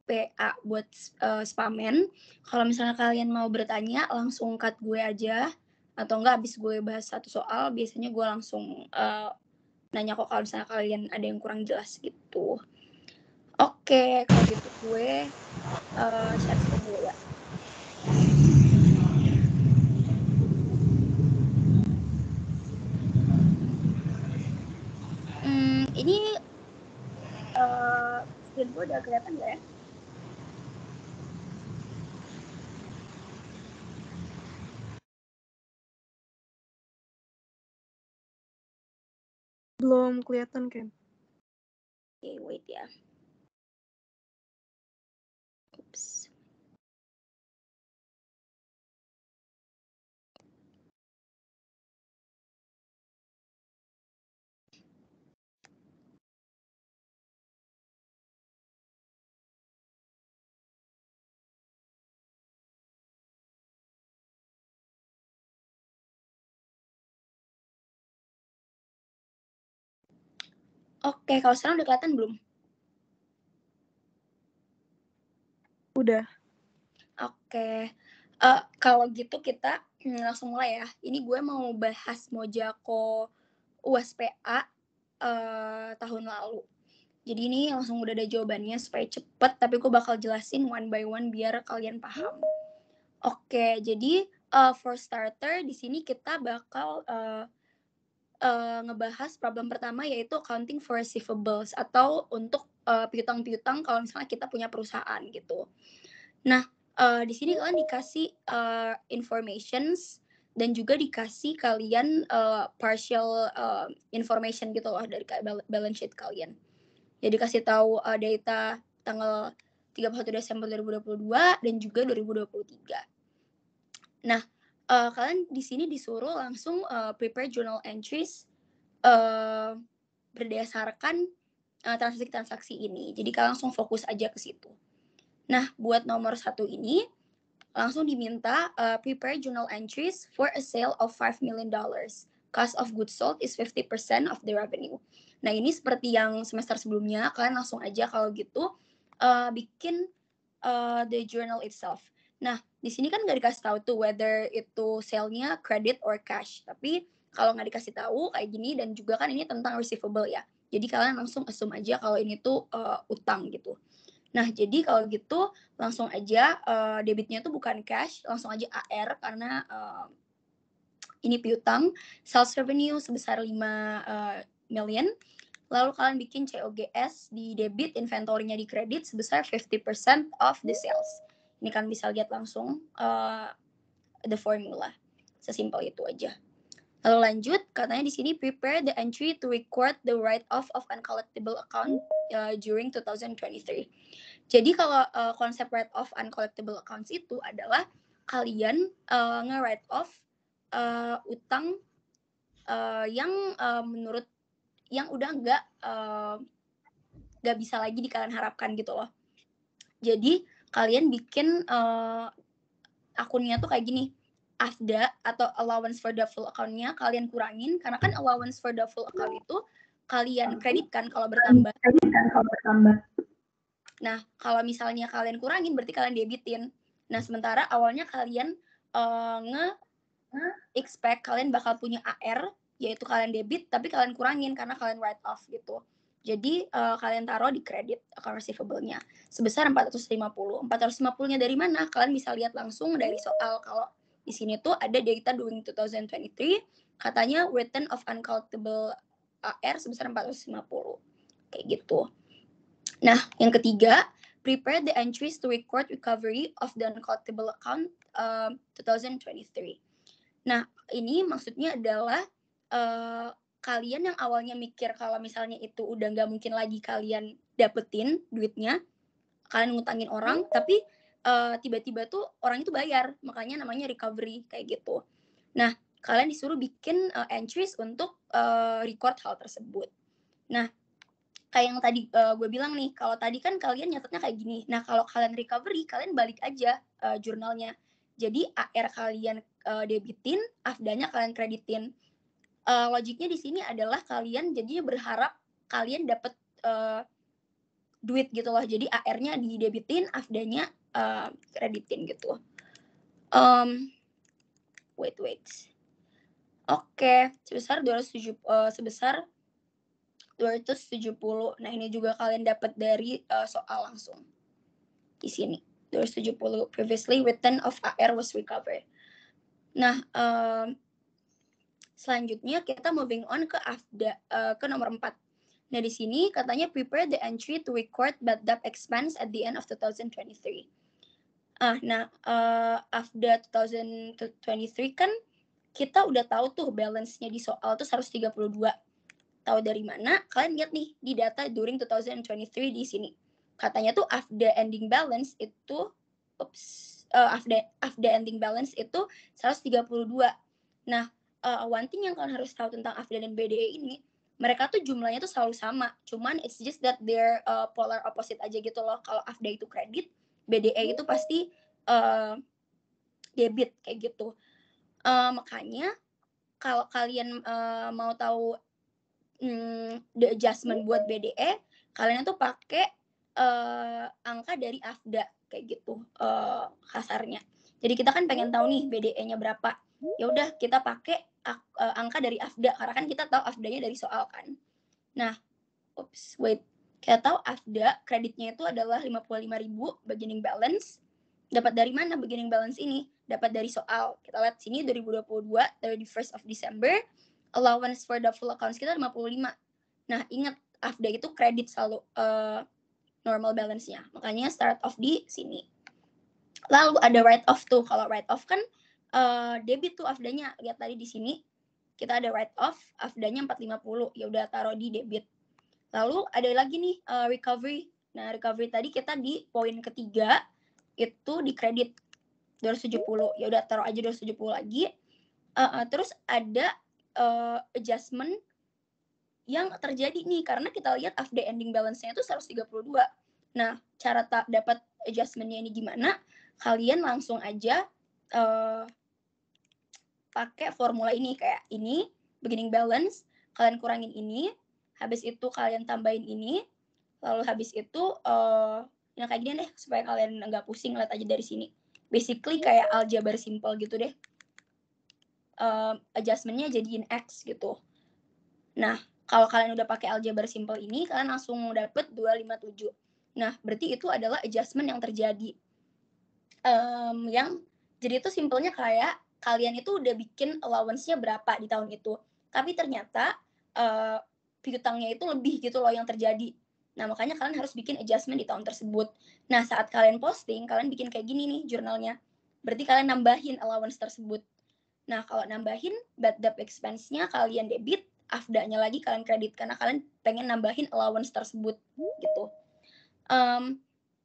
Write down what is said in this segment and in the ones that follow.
PA buat spamen. Kalau misalnya kalian mau bertanya, langsung cut gue aja. Atau enggak abis gue bahas satu soal, biasanya gue langsung nanya kok kalau misalnya kalian ada yang kurang jelas gitu. Oke, kalau gitu gue share screen dulu ya. Ini screen gue udah kelihatan nggak ya? Belum kelihatan, Ken. Oke, wait ya. Oops. Oke, kalau sekarang udah kelihatan belum? Udah. Oke, kalau gitu kita langsung mulai ya. Ini gue mau bahas Mojako USPA tahun lalu. Jadi ini langsung udah ada jawabannya supaya cepet, tapi gue bakal jelasin one by one biar kalian paham. Oke, jadi for starter di sini kita bakal ngebahas problem pertama yaitu accounting for receivables atau untuk piutang-piutang kalau misalnya kita punya perusahaan gitu. Nah, di sini kalian dikasih informations dan juga dikasih kalian partial information gitu loh dari balance sheet kalian. Jadi kasih tahu data tanggal 31 Desember 2022 dan juga 2023. Nah, kalian di sini disuruh langsung prepare journal entries berdasarkan transaksi-transaksi ini. Jadi kalian langsung fokus aja ke situ. Nah, buat nomor 1 ini langsung diminta prepare journal entries for a sale of $5 million. Cost of goods sold is 50% of the revenue. Nah, ini seperti yang semester sebelumnya, kalian langsung aja kalau gitu bikin the journal itself. Nah, di sini kan nggak dikasih tahu tuh whether itu sale-nya credit or cash. Tapi kalau nggak dikasih tahu kayak gini dan juga kan ini tentang receivable ya. Jadi kalian langsung assume aja kalau ini tuh utang gitu. Nah, jadi kalau gitu langsung aja debitnya tuh bukan cash, langsung aja AR karena ini piutang. Sales revenue sebesar 5 million. Lalu kalian bikin COGS di debit, inventory-nya di kredit sebesar 50% of the sales. Ini kan bisa lihat langsung the formula. Sesimpel itu aja. Lalu lanjut, katanya di sini prepare the entry to record the write-off of uncollectible account during 2023. Jadi kalau konsep write-off uncollectible accounts itu adalah kalian nge-write off utang yang menurut yang udah nggak bisa lagi kalian harapkan gitu loh. Jadi kalian bikin akunnya tuh kayak gini. AFDA atau allowance for doubtful account-nya kalian kurangin karena kan allowance for doubtful account itu kalian kreditkan kalau bertambah. Nah, kalau misalnya kalian kurangin berarti kalian debitin. Nah, sementara awalnya kalian expect kalian bakal punya AR yaitu kalian debit tapi kalian kurangin karena kalian write off gitu. Jadi kalian taruh di kredit account receivable-nya sebesar 450. 450-nya dari mana? Kalian bisa lihat langsung dari soal. Kalau di sini tuh ada data during 2023 katanya return of uncollectible AR sebesar 450. Kayak gitu. Nah, yang ketiga, prepare the entries to record recovery of the uncollectible account 2023. Nah, ini maksudnya adalah kalian yang awalnya mikir kalau misalnya itu udah nggak mungkin lagi kalian dapetin duitnya, kalian ngutangin orang, tapi tiba-tiba tuh orang itu bayar, makanya namanya recovery kayak gitu. Nah, kalian disuruh bikin entries untuk record hal tersebut. Nah, kayak yang tadi gue bilang nih, kalau tadi kan kalian nyatetnya kayak gini. Nah, kalau kalian recovery, kalian balik aja jurnalnya. Jadi AR kalian debitin, AFDA-nya kalian kreditin. Logiknya di sini adalah kalian jadinya berharap kalian dapat duit gitu loh. Jadi AR-nya didebitin, AFDA-nya kreditin gitu. Wait. Oke, sebesar 270. Nah, ini juga kalian dapat dari soal langsung. Di sini 270 previously written of AR was recovered. Nah, selanjutnya kita moving on ke AFDA, ke nomor 4. Nah, di sini katanya prepare the entry to record bad debt expense at the end of 2023. AFDA 2023 kan kita udah tahu tuh balance-nya di soal tuh 132. Tahu dari mana? Kalian lihat nih di data during 2023 di sini. Katanya tuh AFDA ending balance itu AFDA ending balance itu 132. Nah, one thing yang kalian harus tahu tentang AFDA dan BDE ini, mereka tuh jumlahnya tuh selalu sama. Cuman it's just that they're polar opposite aja gitu loh. Kalau AFDA itu kredit, BDE itu pasti debit kayak gitu. Makanya kalau kalian mau tahu the adjustment buat BDE, kalian tuh pakai angka dari AFDA kayak gitu kasarnya. Jadi kita kan pengen tahu nih BDE-nya berapa. Ya udah kita pakai angka dari AFDA karena kan kita tahu AFDA-nya dari soal kan. Nah, kita tahu AFDA kreditnya itu adalah 55.000 beginning balance. Dapat dari mana beginning balance ini? Dapat dari soal. Kita lihat sini 2022 31st of December, allowance for doubtful accounts kita 55. Nah, ingat AFDA itu kredit selalu normal balance-nya. Makanya start off di sini. Lalu ada write off tuh. Kalau write off kan debit tuh AFDA-nya. Lihat tadi di sini kita ada write off, AFDA-nya 450. Ya udah taruh di debit. Lalu ada lagi nih recovery. Nah, recovery tadi kita di poin ketiga itu di kredit 270. Ya udah taruh aja 270 lagi. Terus ada adjustment yang terjadi nih karena kita lihat AFDA ending balance-nya itu 132. Nah, cara dapat adjustment-nya ini gimana? Kalian langsung aja pakai formula ini kayak ini beginning balance, kalian kurangin ini, habis itu kalian tambahin ini, lalu habis itu yang kayak gini deh supaya kalian nggak pusing, lihat aja dari sini. Basically kayak aljabar simple gitu deh. Adjustment-nya jadiin X gitu. Nah, kalau kalian udah pakai aljabar simple ini, kalian langsung dapet 257. Nah, berarti itu adalah adjustment yang terjadi. Jadi itu simpelnya kayak kalian itu udah bikin allowance-nya berapa di tahun itu. Tapi ternyata piutangnya itu lebih gitu loh yang terjadi. Nah, makanya kalian harus bikin adjustment di tahun tersebut. Nah, saat kalian posting, kalian bikin kayak gini nih jurnalnya. Berarti kalian nambahin allowance tersebut. Nah, kalau nambahin bad debt expense-nya kalian debit, AFDA-nya lagi kalian kredit karena kalian pengen nambahin allowance tersebut gitu.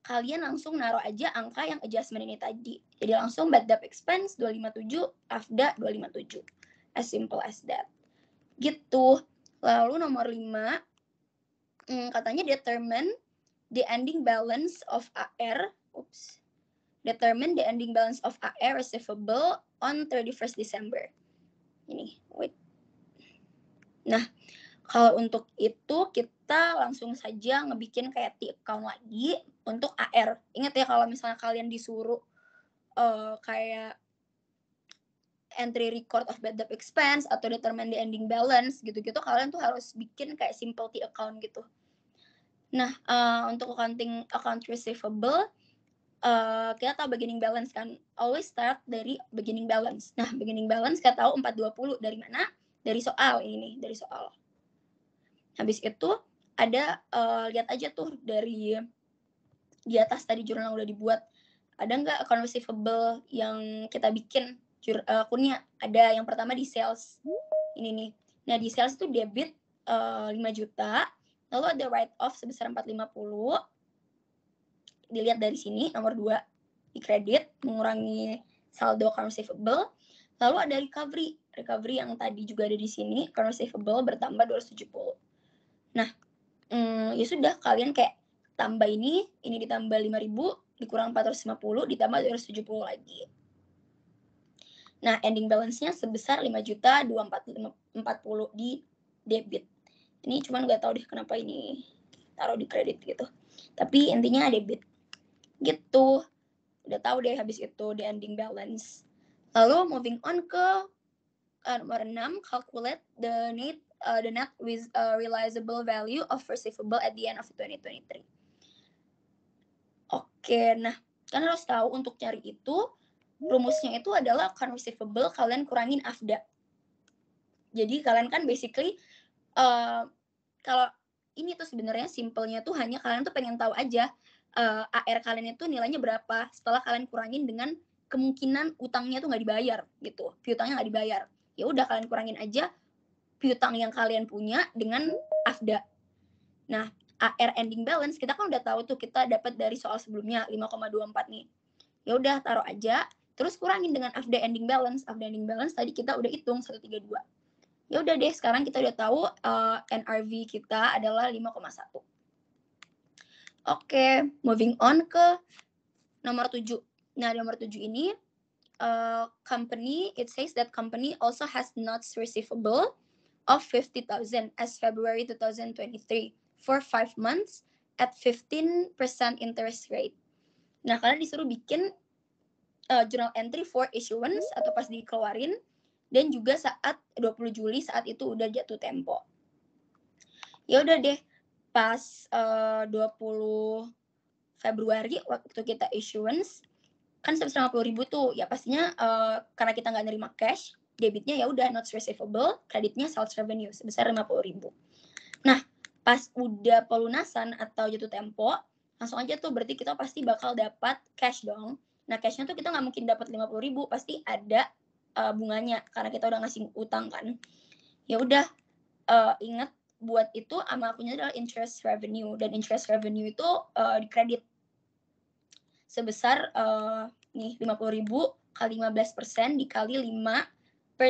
Kalian langsung naruh aja angka yang adjustment ini tadi. Jadi langsung bad debt expense 257, AFDA 257. As simple as that. Gitu. Lalu nomor 5, katanya determine the ending balance of AR. Determine the ending balance of AR receivable on 31st December. Ini, wait. Nah, kalau untuk itu kita langsung saja ngebikin kayak T-account lagi untuk AR. Ingat ya kalau misalnya kalian disuruh kayak entry record of bad debt expense atau determine the ending balance gitu-gitu, kalian tuh harus bikin kayak simple T-account gitu. Nah, untuk account receivable, kita tahu beginning balance kan, always start dari beginning balance. Nah, beginning balance kita tahu 420 dari mana? Dari soal ini nih, dari soal. Habis itu ada lihat aja tuh dari di atas tadi jurnal yang udah dibuat, ada nggak account receivable yang kita bikin akunnya? Ada. Yang pertama di sales ini nih. Nah, di sales itu debit 5 juta, lalu ada write off sebesar 450. Dilihat dari sini nomor 2 di kredit mengurangi saldo account receivable. Lalu ada recovery yang tadi juga ada di sini, account receivable bertambah 270. Nah, ya sudah, kalian kayak tambah ini ditambah 5.000, dikurang 450, ditambah 270 lagi. Nah, ending balance-nya sebesar 5.240 di debit. Ini cuman nggak tahu deh kenapa ini taruh di kredit gitu. Tapi intinya debit. Gitu. Udah tahu deh habis itu the ending balance. Lalu moving on ke nomor 6, calculate the net with realizable value of receivable at the end of 2023. Oke, nah kan harus tahu untuk cari itu rumusnya itu adalah account receivable kalian kurangin AFDA. Jadi kalian kan basically kalau ini tuh sebenarnya simpelnya tuh hanya kalian tuh pengen tahu aja AR kalian itu nilainya berapa setelah kalian kurangin dengan kemungkinan utangnya tuh nggak dibayar gitu, piutangnya nggak dibayar. Ya udah kalian kurangin aja piutang yang kalian punya dengan AFDA. Nah, AR ending balance kita kan udah tahu tuh kita dapat dari soal sebelumnya 5,24 nih. Ya udah taruh aja, terus kurangin dengan AFDA ending balance. AFDA ending balance tadi kita udah hitung 132. Ya udah deh, sekarang kita udah tahu NRV kita adalah 5,1. Oke, moving on ke nomor 7. Nah, nomor 7 ini company, it says that company also has notes receivable of 50,000 as February 2023 for 5 months at 15% interest rate. Nah, kalian disuruh bikin journal entry for issuance atau pas dikeluarin, dan juga saat 20 Juli saat itu udah jatuh tempo. Ya udah deh, pas 20 Februari waktu kita issuance kan 150.000 tuh, ya pastinya karena kita nggak nerima cash, debitnya ya udah notes receivable, kreditnya sales revenue sebesar 50.000. Nah, pas udah pelunasan atau jatuh tempo, langsung aja tuh berarti kita pasti bakal dapat cash dong. Nah, cashnya tuh kita nggak mungkin dapat 50.000, pasti ada bunganya karena kita udah ngasih utang kan. Ya udah, ingat buat itu akunnya adalah interest revenue, dan interest revenue itu dikredit sebesar nih 50.000 kali 15% dikali 5/12.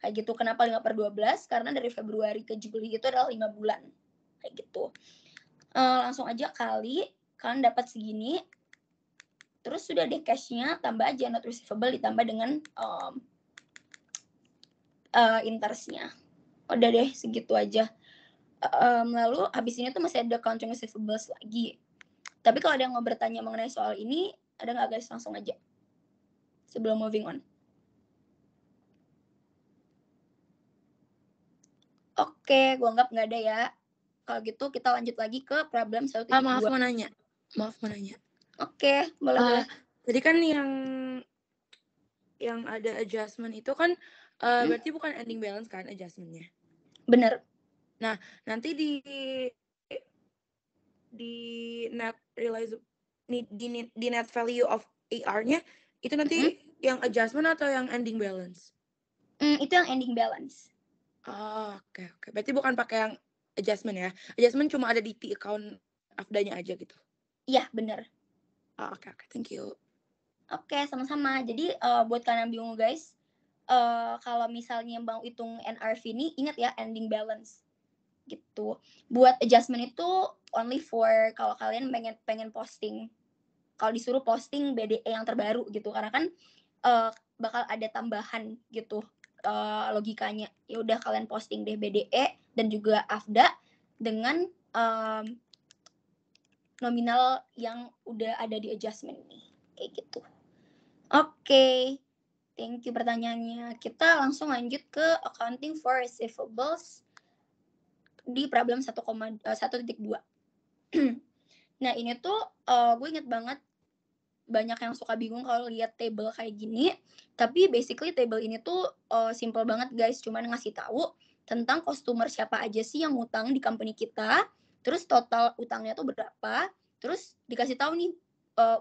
Kayak gitu. Kenapa 5/12? Karena dari Februari ke Juli itu adalah 5 bulan. Kayak gitu. Langsung aja kali, kalian dapat segini. Terus sudah deh cashnya, tambah aja note receivable ditambah dengan interestnya. Udah deh segitu aja. Lalu habis ini tuh masih ada accounting receivables lagi. Tapi kalau ada yang mau bertanya mengenai soal ini, ada nggak guys? Langsung aja. Sebelum moving on. Oke, gue anggap nggak ada ya. Kalau gitu kita lanjut lagi ke problem 1.2. Maaf mau nanya. Oke, boleh. Jadi kan yang ada adjustment itu kan berarti bukan ending balance kan adjustmentnya? Bener. Nah, nanti di net realize di net value of AR-nya itu nanti yang adjustment atau yang ending balance? Itu yang ending balance. Oke. Berarti bukan pakai yang adjustment ya? Adjustment cuma ada di T account AFDA-nya aja gitu? Iya, bener. Oke. Thank you. Oke, sama-sama. Jadi buat kalian yang bingung guys, kalau misalnya mau hitung NRV ini, ingat ya ending balance. Gitu. Buat adjustment itu only for kalau kalian pengen posting. Kalau disuruh posting BDE yang terbaru gitu, karena kan bakal ada tambahan gitu logikanya. Ya udah kalian posting deh BDE dan juga AFDA dengan nominal yang udah ada di adjustment ini. Kayak gitu. Oke. Thank you pertanyaannya. Kita langsung lanjut ke accounting for receivables di problem 1.2. Nah, ini tuh gue inget banget banyak yang suka bingung kalau lihat table kayak gini. Tapi basically table ini tuh simple banget guys. Cuman ngasih tahu tentang customer siapa aja sih yang utang di company kita. Terus total utangnya tuh berapa. Terus dikasih tahu nih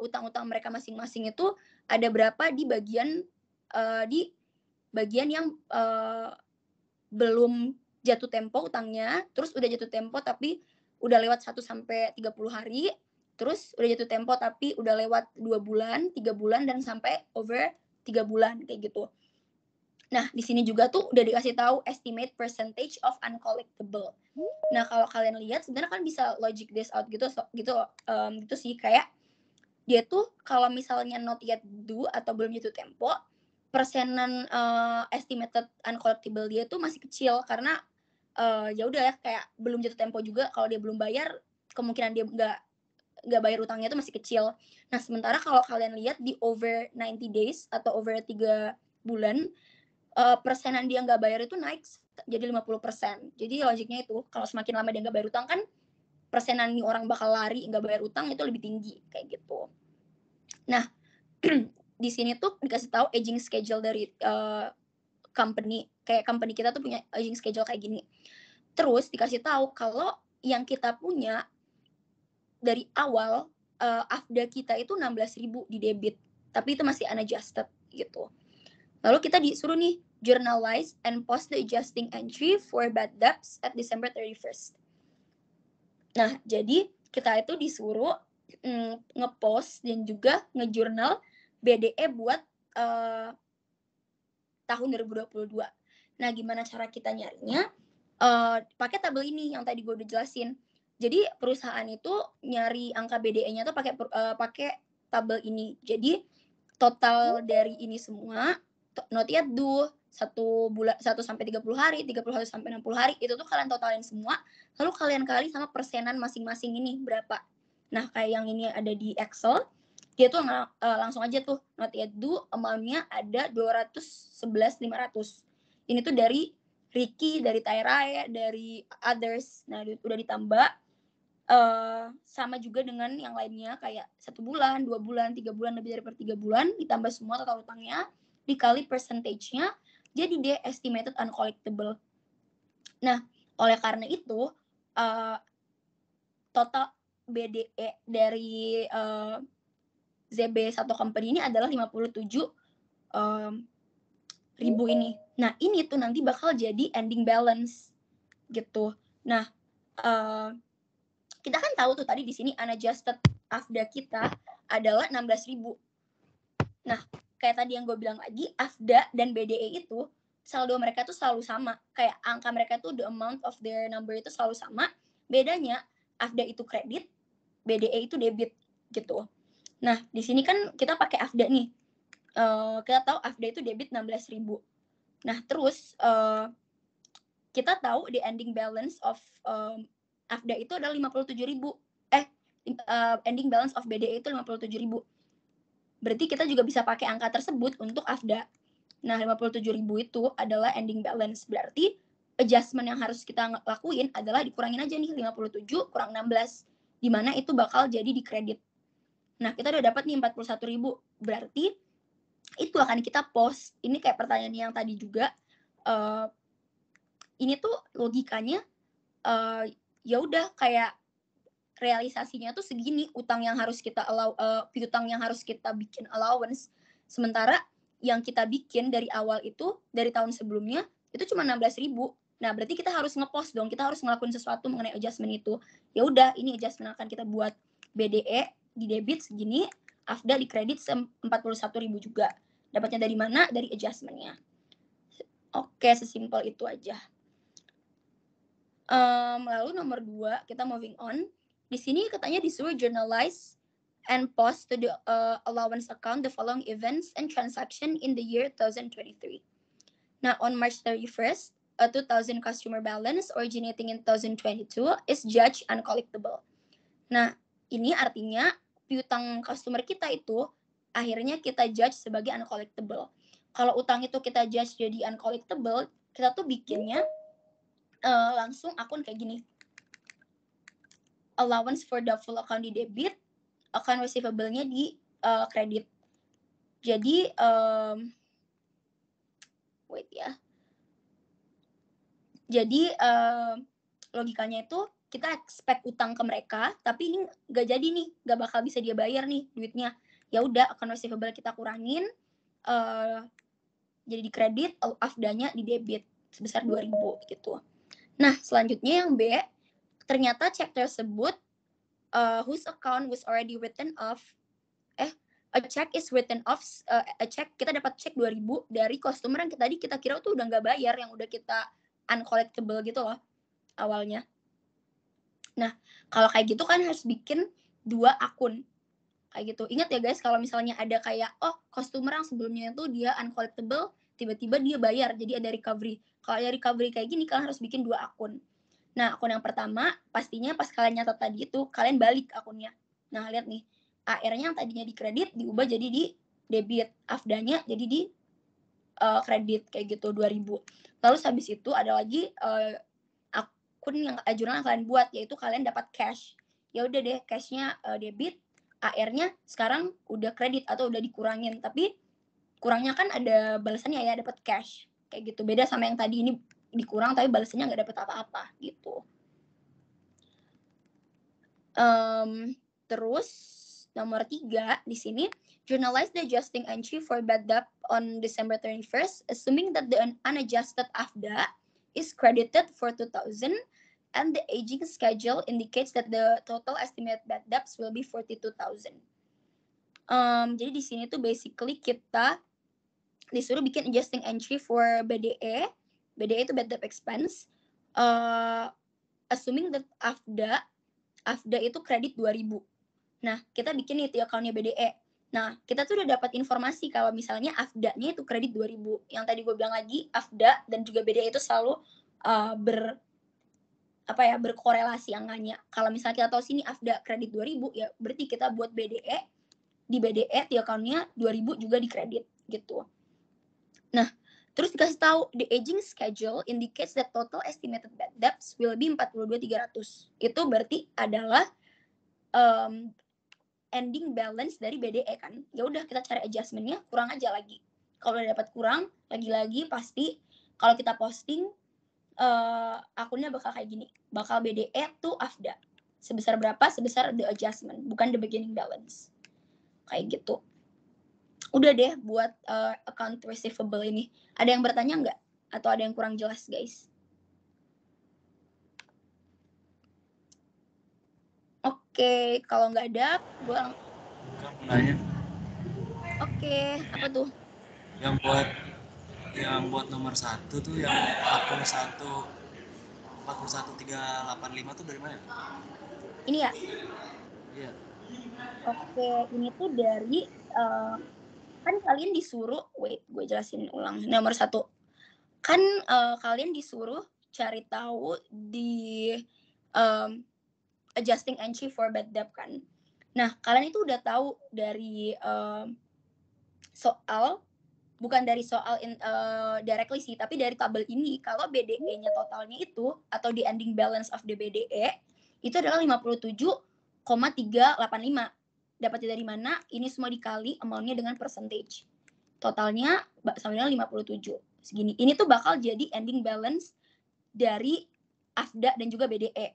utang-utang mereka masing-masing itu ada berapa di bagian yang belum jatuh tempo utangnya, terus udah jatuh tempo tapi udah lewat 1 sampai 30 hari, terus udah jatuh tempo tapi udah lewat 2 bulan, 3 bulan, dan sampai over 3 bulan kayak gitu. Nah, di sini juga tuh udah dikasih tahu estimate percentage of uncollectible. Nah, kalau kalian lihat sebenarnya kan bisa logic this out gitu sih, kayak dia tuh kalau misalnya not yet due atau belum jatuh tempo, persenan estimated uncollectible dia tuh masih kecil karena ya udah ya kayak belum jatuh tempo juga, kalau dia belum bayar kemungkinan dia nggak bayar utangnya itu masih kecil. Nah, sementara kalau kalian lihat di over 90 days atau over 3 bulan, persenan dia nggak bayar itu naik jadi 50%. Jadi logiknya itu kalau semakin lama dia nggak bayar utang kan persenan nih orang bakal lari nggak bayar utang itu lebih tinggi kayak gitu. Nah, di sini tuh dikasih tahu aging schedule dari company. Kayak company kita tuh punya aging schedule kayak gini. Terus dikasih tahu kalau yang kita punya dari awal AFDA kita itu 16.000 di debit, tapi itu masih unadjusted gitu. Lalu kita disuruh nih journalize and post the adjusting entry for bad debts at December 31st. Nah, jadi kita itu disuruh ngepost dan juga ngejurnal BDE buat tahun 2022. Nah, gimana cara kita nyarinya? Pakai tabel ini yang tadi gue udah jelasin. Jadi perusahaan itu nyari angka BDE-nya tuh pakai tabel ini. Jadi total dari ini semua not yet due 1 sampai 30 hari, 30 hari sampai 60 hari itu tuh kalian totalin semua, lalu kalian kali sama persenan masing-masing ini berapa. Nah, kayak yang ini ada di Excel, dia tuh langsung aja tuh not yet due amount-nya ada 211.500. Ini tuh dari Ricky, dari Tyra, dari others. Nah, udah ditambah sama juga dengan yang lainnya kayak 1 bulan, 2 bulan, 3 bulan, lebih dari 3 bulan, ditambah semua total utangnya, dikali percentage-nya, jadi dia estimated uncollectible. Nah, oleh karena itu, total BDE dari ZB satu company ini adalah 57 ribu ini. Nah, ini tuh nanti bakal jadi ending balance gitu. Nah, kita kan tahu tuh tadi di sini unadjusted AFDA kita adalah 16.000. Nah, kayak tadi yang gue bilang lagi, AFDA dan BDE itu saldo mereka tuh selalu sama. Kayak angka mereka tuh the amount of their number itu selalu sama. Bedanya AFDA itu kredit, BDE itu debit gitu. Nah, di sini kan kita pakai AFDA nih. Kita tahu AFDA itu debit 16.000. Nah, terus kita tahu the ending balance of AFDA itu adalah 57.000. Ending balance of BDE itu 57.000. Berarti kita juga bisa pakai angka tersebut untuk AFDA. Nah, 57.000 itu adalah ending balance. Berarti adjustment yang harus kita lakuin adalah dikurangin aja nih 57 kurang 16. Di mana itu bakal jadi di kredit. Nah, kita udah dapat nih 41.000. Berarti itu akan kita post. Ini kayak pertanyaan yang tadi juga. Ini tuh logikanya ya udah kayak realisasinya tuh segini, utang yang harus kita piutang yang harus kita bikin allowance. Sementara yang kita bikin dari awal itu dari tahun sebelumnya itu cuma 16.000. Nah, berarti kita harus ngepost dong, kita harus ngelakuin sesuatu mengenai adjustment itu. Ya udah, ini adjustment akan kita buat. BDE di debit segini, AFDA di kredit 41.000 juga. Dapatnya dari mana? Dari adjustmentnya. Oke, sesimpel itu aja. Lalu nomor 2, kita moving on. Di sini katanya disuruh journalize and post to the allowance account the following events and transaction in the year 2023. Now, on March 31st, a 2,000 customer balance originating in 2022 is judged uncollectible. Nah, ini artinya piutang customer kita itu akhirnya kita judge sebagai uncollectible. Kalau utang itu kita judge jadi uncollectible, kita tuh bikinnya langsung akun kayak gini. Allowance for doubtful account di debit, account receivable-nya di kredit. Jadi wait ya. Jadi logikanya itu kita expect utang ke mereka, tapi ini nggak jadi nih, nggak bakal bisa dia bayar nih duitnya. Ya udah, account receivable kita kurangin, jadi di kredit, AFDA-nya di debit sebesar 2.000 gitu. Nah, selanjutnya yang B, ternyata cek tersebut whose account was already written off. A check is written off. A check, kita dapat cek 2.000 dari customer yang tadi kita kira tuh udah nggak bayar, yang udah kita uncollectible gitu loh awalnya. Nah, kalau kayak gitu kan harus bikin 2 akun kayak gitu. Ingat ya guys, kalau misalnya ada kayak customer yang sebelumnya itu dia uncollectible, tiba-tiba dia bayar, jadi ada recovery. Kalau ada recovery kayak gini, kalian harus bikin 2 akun. Nah, akun yang pertama pastinya pas kalian nyatet tadi itu kalian balik akunnya. Nah, lihat nih. AR-nya yang tadinya di kredit diubah jadi di debit, AFDA-nya jadi di kredit kayak gitu 2.000. Lalu habis itu ada lagi akun yang jurnal yang kalian buat, yaitu kalian dapat cash. Ya udah deh, cash-nya debit, AR-nya sekarang udah kredit atau udah dikurangin, tapi kurangnya kan ada balasannya ya, dapat cash kayak gitu. Beda sama yang tadi ini dikurang tapi balasannya nggak dapat apa-apa gitu. Terus nomor 3 di sini, journalize the adjusting entry for bad debt on December 31st, assuming that the unadjusted AFDA is credited for 2,000 and the aging schedule indicates that the total estimated bad debts will be 42,000. Jadi di sini tuh basically kita disuruh bikin adjusting entry for BDE. BDE itu bad debt expense. Assuming that AFDA itu kredit 2.000. Nah, kita bikin itu account-nya BDE. Nah, kita tuh udah dapat informasi kalau misalnya AFDA-nya itu kredit 2.000. Yang tadi gue bilang lagi, AFDA dan juga BDE itu selalu berkorelasi angkanya. Kalau misalnya kita tahu sini AFDA kredit 2.000, ya berarti kita buat BDE, di BDE di account-nya 2.000 juga di kredit gitu. Nah, terus dikasih tahu the aging schedule indicates that total estimated bad debts will be 42.300. Itu berarti adalah ending balance dari BDE kan. Ya udah kita cari adjustment-nya, kurang aja lagi. Kalau udah dapat kurang, lagi-lagi pasti kalau kita posting akunnya bakal kayak gini. Bakal BDE to AFDA. Sebesar berapa? Sebesar the adjustment, bukan the beginning balance. Kayak gitu. Udah deh buat account receivable ini. Ada yang bertanya nggak? Atau ada yang kurang jelas, guys? Oke, kalau nggak ada, gue Enggak mau nanya. Oke, apa tuh? Yang buat nomor 1 tuh yang 41385 tuh dari mana? Ini ya? Iya. Oke, ini tuh dari kan kalian disuruh, gue jelasin ulang. Nomor 1, kan kalian disuruh cari tahu di adjusting entry for bad debt kan. Nah, kalian itu udah tahu dari bukan dari soal directly sih, tapi dari tabel ini kalau BDE-nya totalnya itu atau the ending balance of the BDE itu adalah 57,385. Dapatnya dari mana? Ini semua dikali amount-nya dengan percentage. Totalnya sama dengan 57. Segini. Ini tuh bakal jadi ending balance dari AFDA dan juga BDE.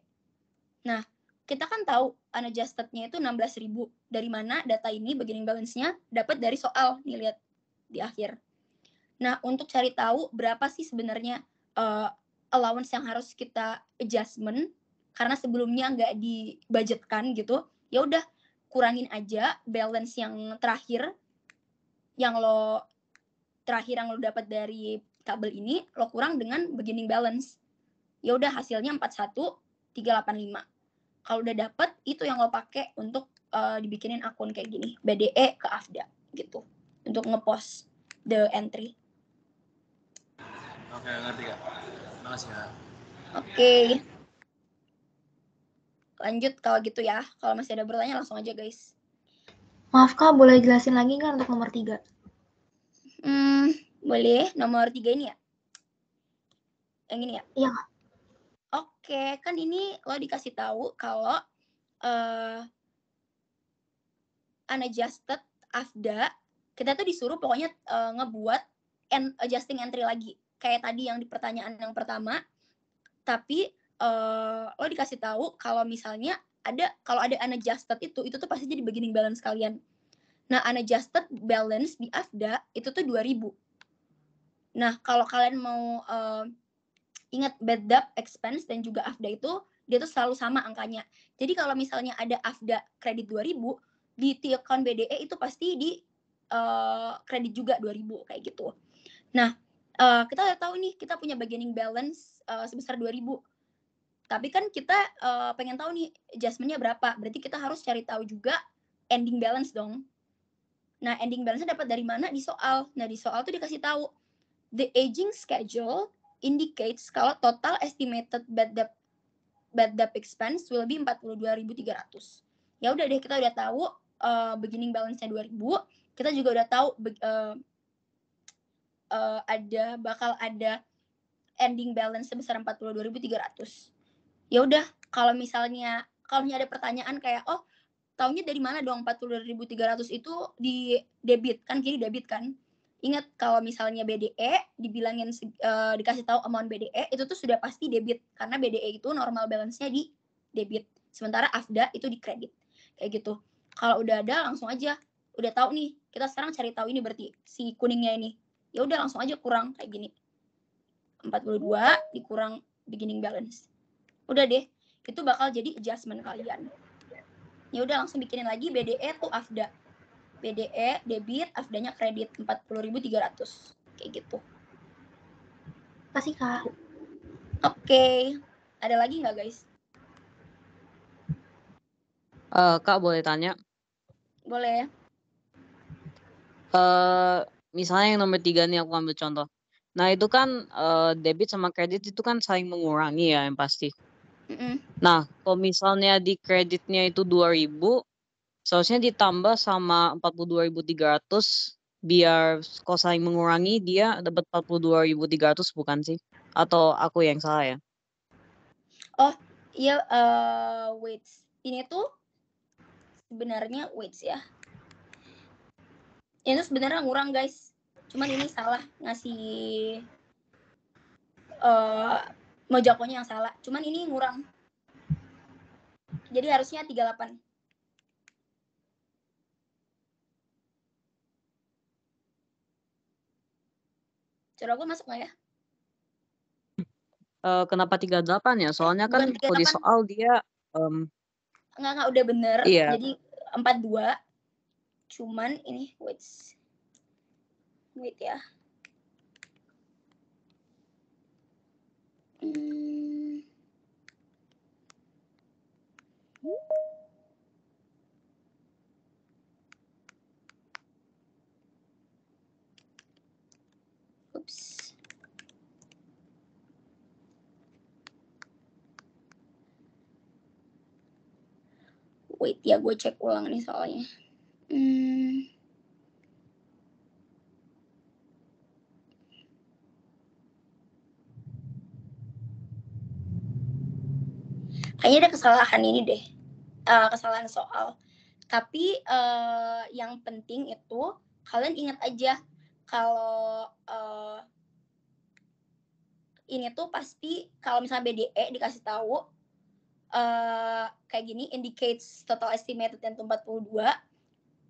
Nah, kita kan tahu unadjusted-nya itu 16.000. Dari mana data ini beginning balance-nya dapat dari soal. Nih lihat di akhir. Nah, untuk cari tahu berapa sih sebenarnya allowance yang harus kita adjustment karena sebelumnya nggak dibudgetkan gitu, ya udah kurangin aja balance yang terakhir yang lo dapat dari tabel ini, lo kurang dengan beginning balance. Ya udah hasilnya 41.385. Kalau udah dapet, itu yang lo pakai untuk dibikinin akun kayak gini, BDE ke AFDA gitu, untuk ngepost the entry. Oke, ngerti Kak. Makasih Kak. Oke. Lanjut kalau gitu ya. Kalau masih ada bertanya langsung aja guys. Maaf Kak, boleh jelasin lagi nggak untuk nomor 3? Boleh. Nomor 3 ini ya? Yang ini ya? Iya. Oke, kan ini lo dikasih tahu kalau unadjusted AFDA, kita tuh disuruh pokoknya ngebuat adjusting entry lagi. Kayak tadi yang di pertanyaan yang pertama. Tapi lo dikasih tahu kalau misalnya kalau ada unadjusted itu tuh pasti jadi beginning balance kalian. Nah, unadjusted balance di AFDA itu tuh 2.000. Nah, kalau kalian mau ingat bad debt expense dan juga AFDA itu dia tuh selalu sama angkanya. Jadi kalau misalnya ada AFDA kredit 2.000 di account BDE itu pasti di kredit juga 2.000 kayak gitu. Nah, kita udah tahu nih kita punya beginning balance sebesar 2.000. Tapi kan kita pengen tahu nih adjustment-nya berapa. Berarti kita harus cari tahu juga ending balance dong. Nah, ending balance-nya dapat dari mana? Di soal. Nah, di soal tuh dikasih tahu the aging schedule indicates kalau total estimated bad debt bad debt expense will be 42.300. Ya udah deh, kita udah tahu beginning balance-nya 2.000, kita juga udah tahu bakal ada ending balance sebesar 42.300. Ya udah, kalau misalnya ada pertanyaan kayak, oh taunya dari mana dong 42.300 itu di debit kan, kiri debit kan? Ingat kalau misalnya BDE dibilangin dikasih tahu amount BDE itu tuh sudah pasti debit, karena BDE itu normal balance-nya di debit, sementara AFDA itu di kredit. Kayak gitu. Kalau udah ada langsung aja udah tahu nih, kita sekarang cari tahu ini berarti si kuningnya ini. Ya udah langsung aja kurang kayak gini. 42 dikurang beginning balance. Udah deh, itu bakal jadi adjustment kalian. Ya udah langsung bikinin lagi BDE tuh AFDA. BDE debit, AFDA-nya kredit 40.300. Kayak gitu. Kasih Kak. Oke. Ada lagi nggak guys? Kak boleh tanya? Boleh. Misalnya yang nomor 3 nih aku ambil contoh. Nah itu kan debit sama kredit itu kan saling mengurangi ya yang pasti. Nah kalau misalnya di kreditnya itu 2.000, seharusnya ditambah sama 42.300 biar kalau saling mengurangi dia dapat 42.300 bukan sih? Atau aku yang salah ya? Oh iya, wait. Ini tuh sebenarnya ya. Ini tuh sebenarnya ngurang guys. Cuman ini salah ngasih mojakonya yang salah. Cuman ini ngurang. Jadi harusnya 38. Coba gue masuk nggak ya? Kenapa 38 ya? Soalnya kan Bukan kalau di 38. soal dia Enggak udah bener. Iya. Jadi 42. Cuman ini wait ya. Oops. Wait ya, gue cek ulang nih soalnya. Kayaknya ada kesalahan ini deh. Kesalahan soal. Tapi yang penting itu kalian ingat aja kalau ini tuh pasti kalau misalnya BDE dikasih tahu kayak gini, indicates total estimated yang 42.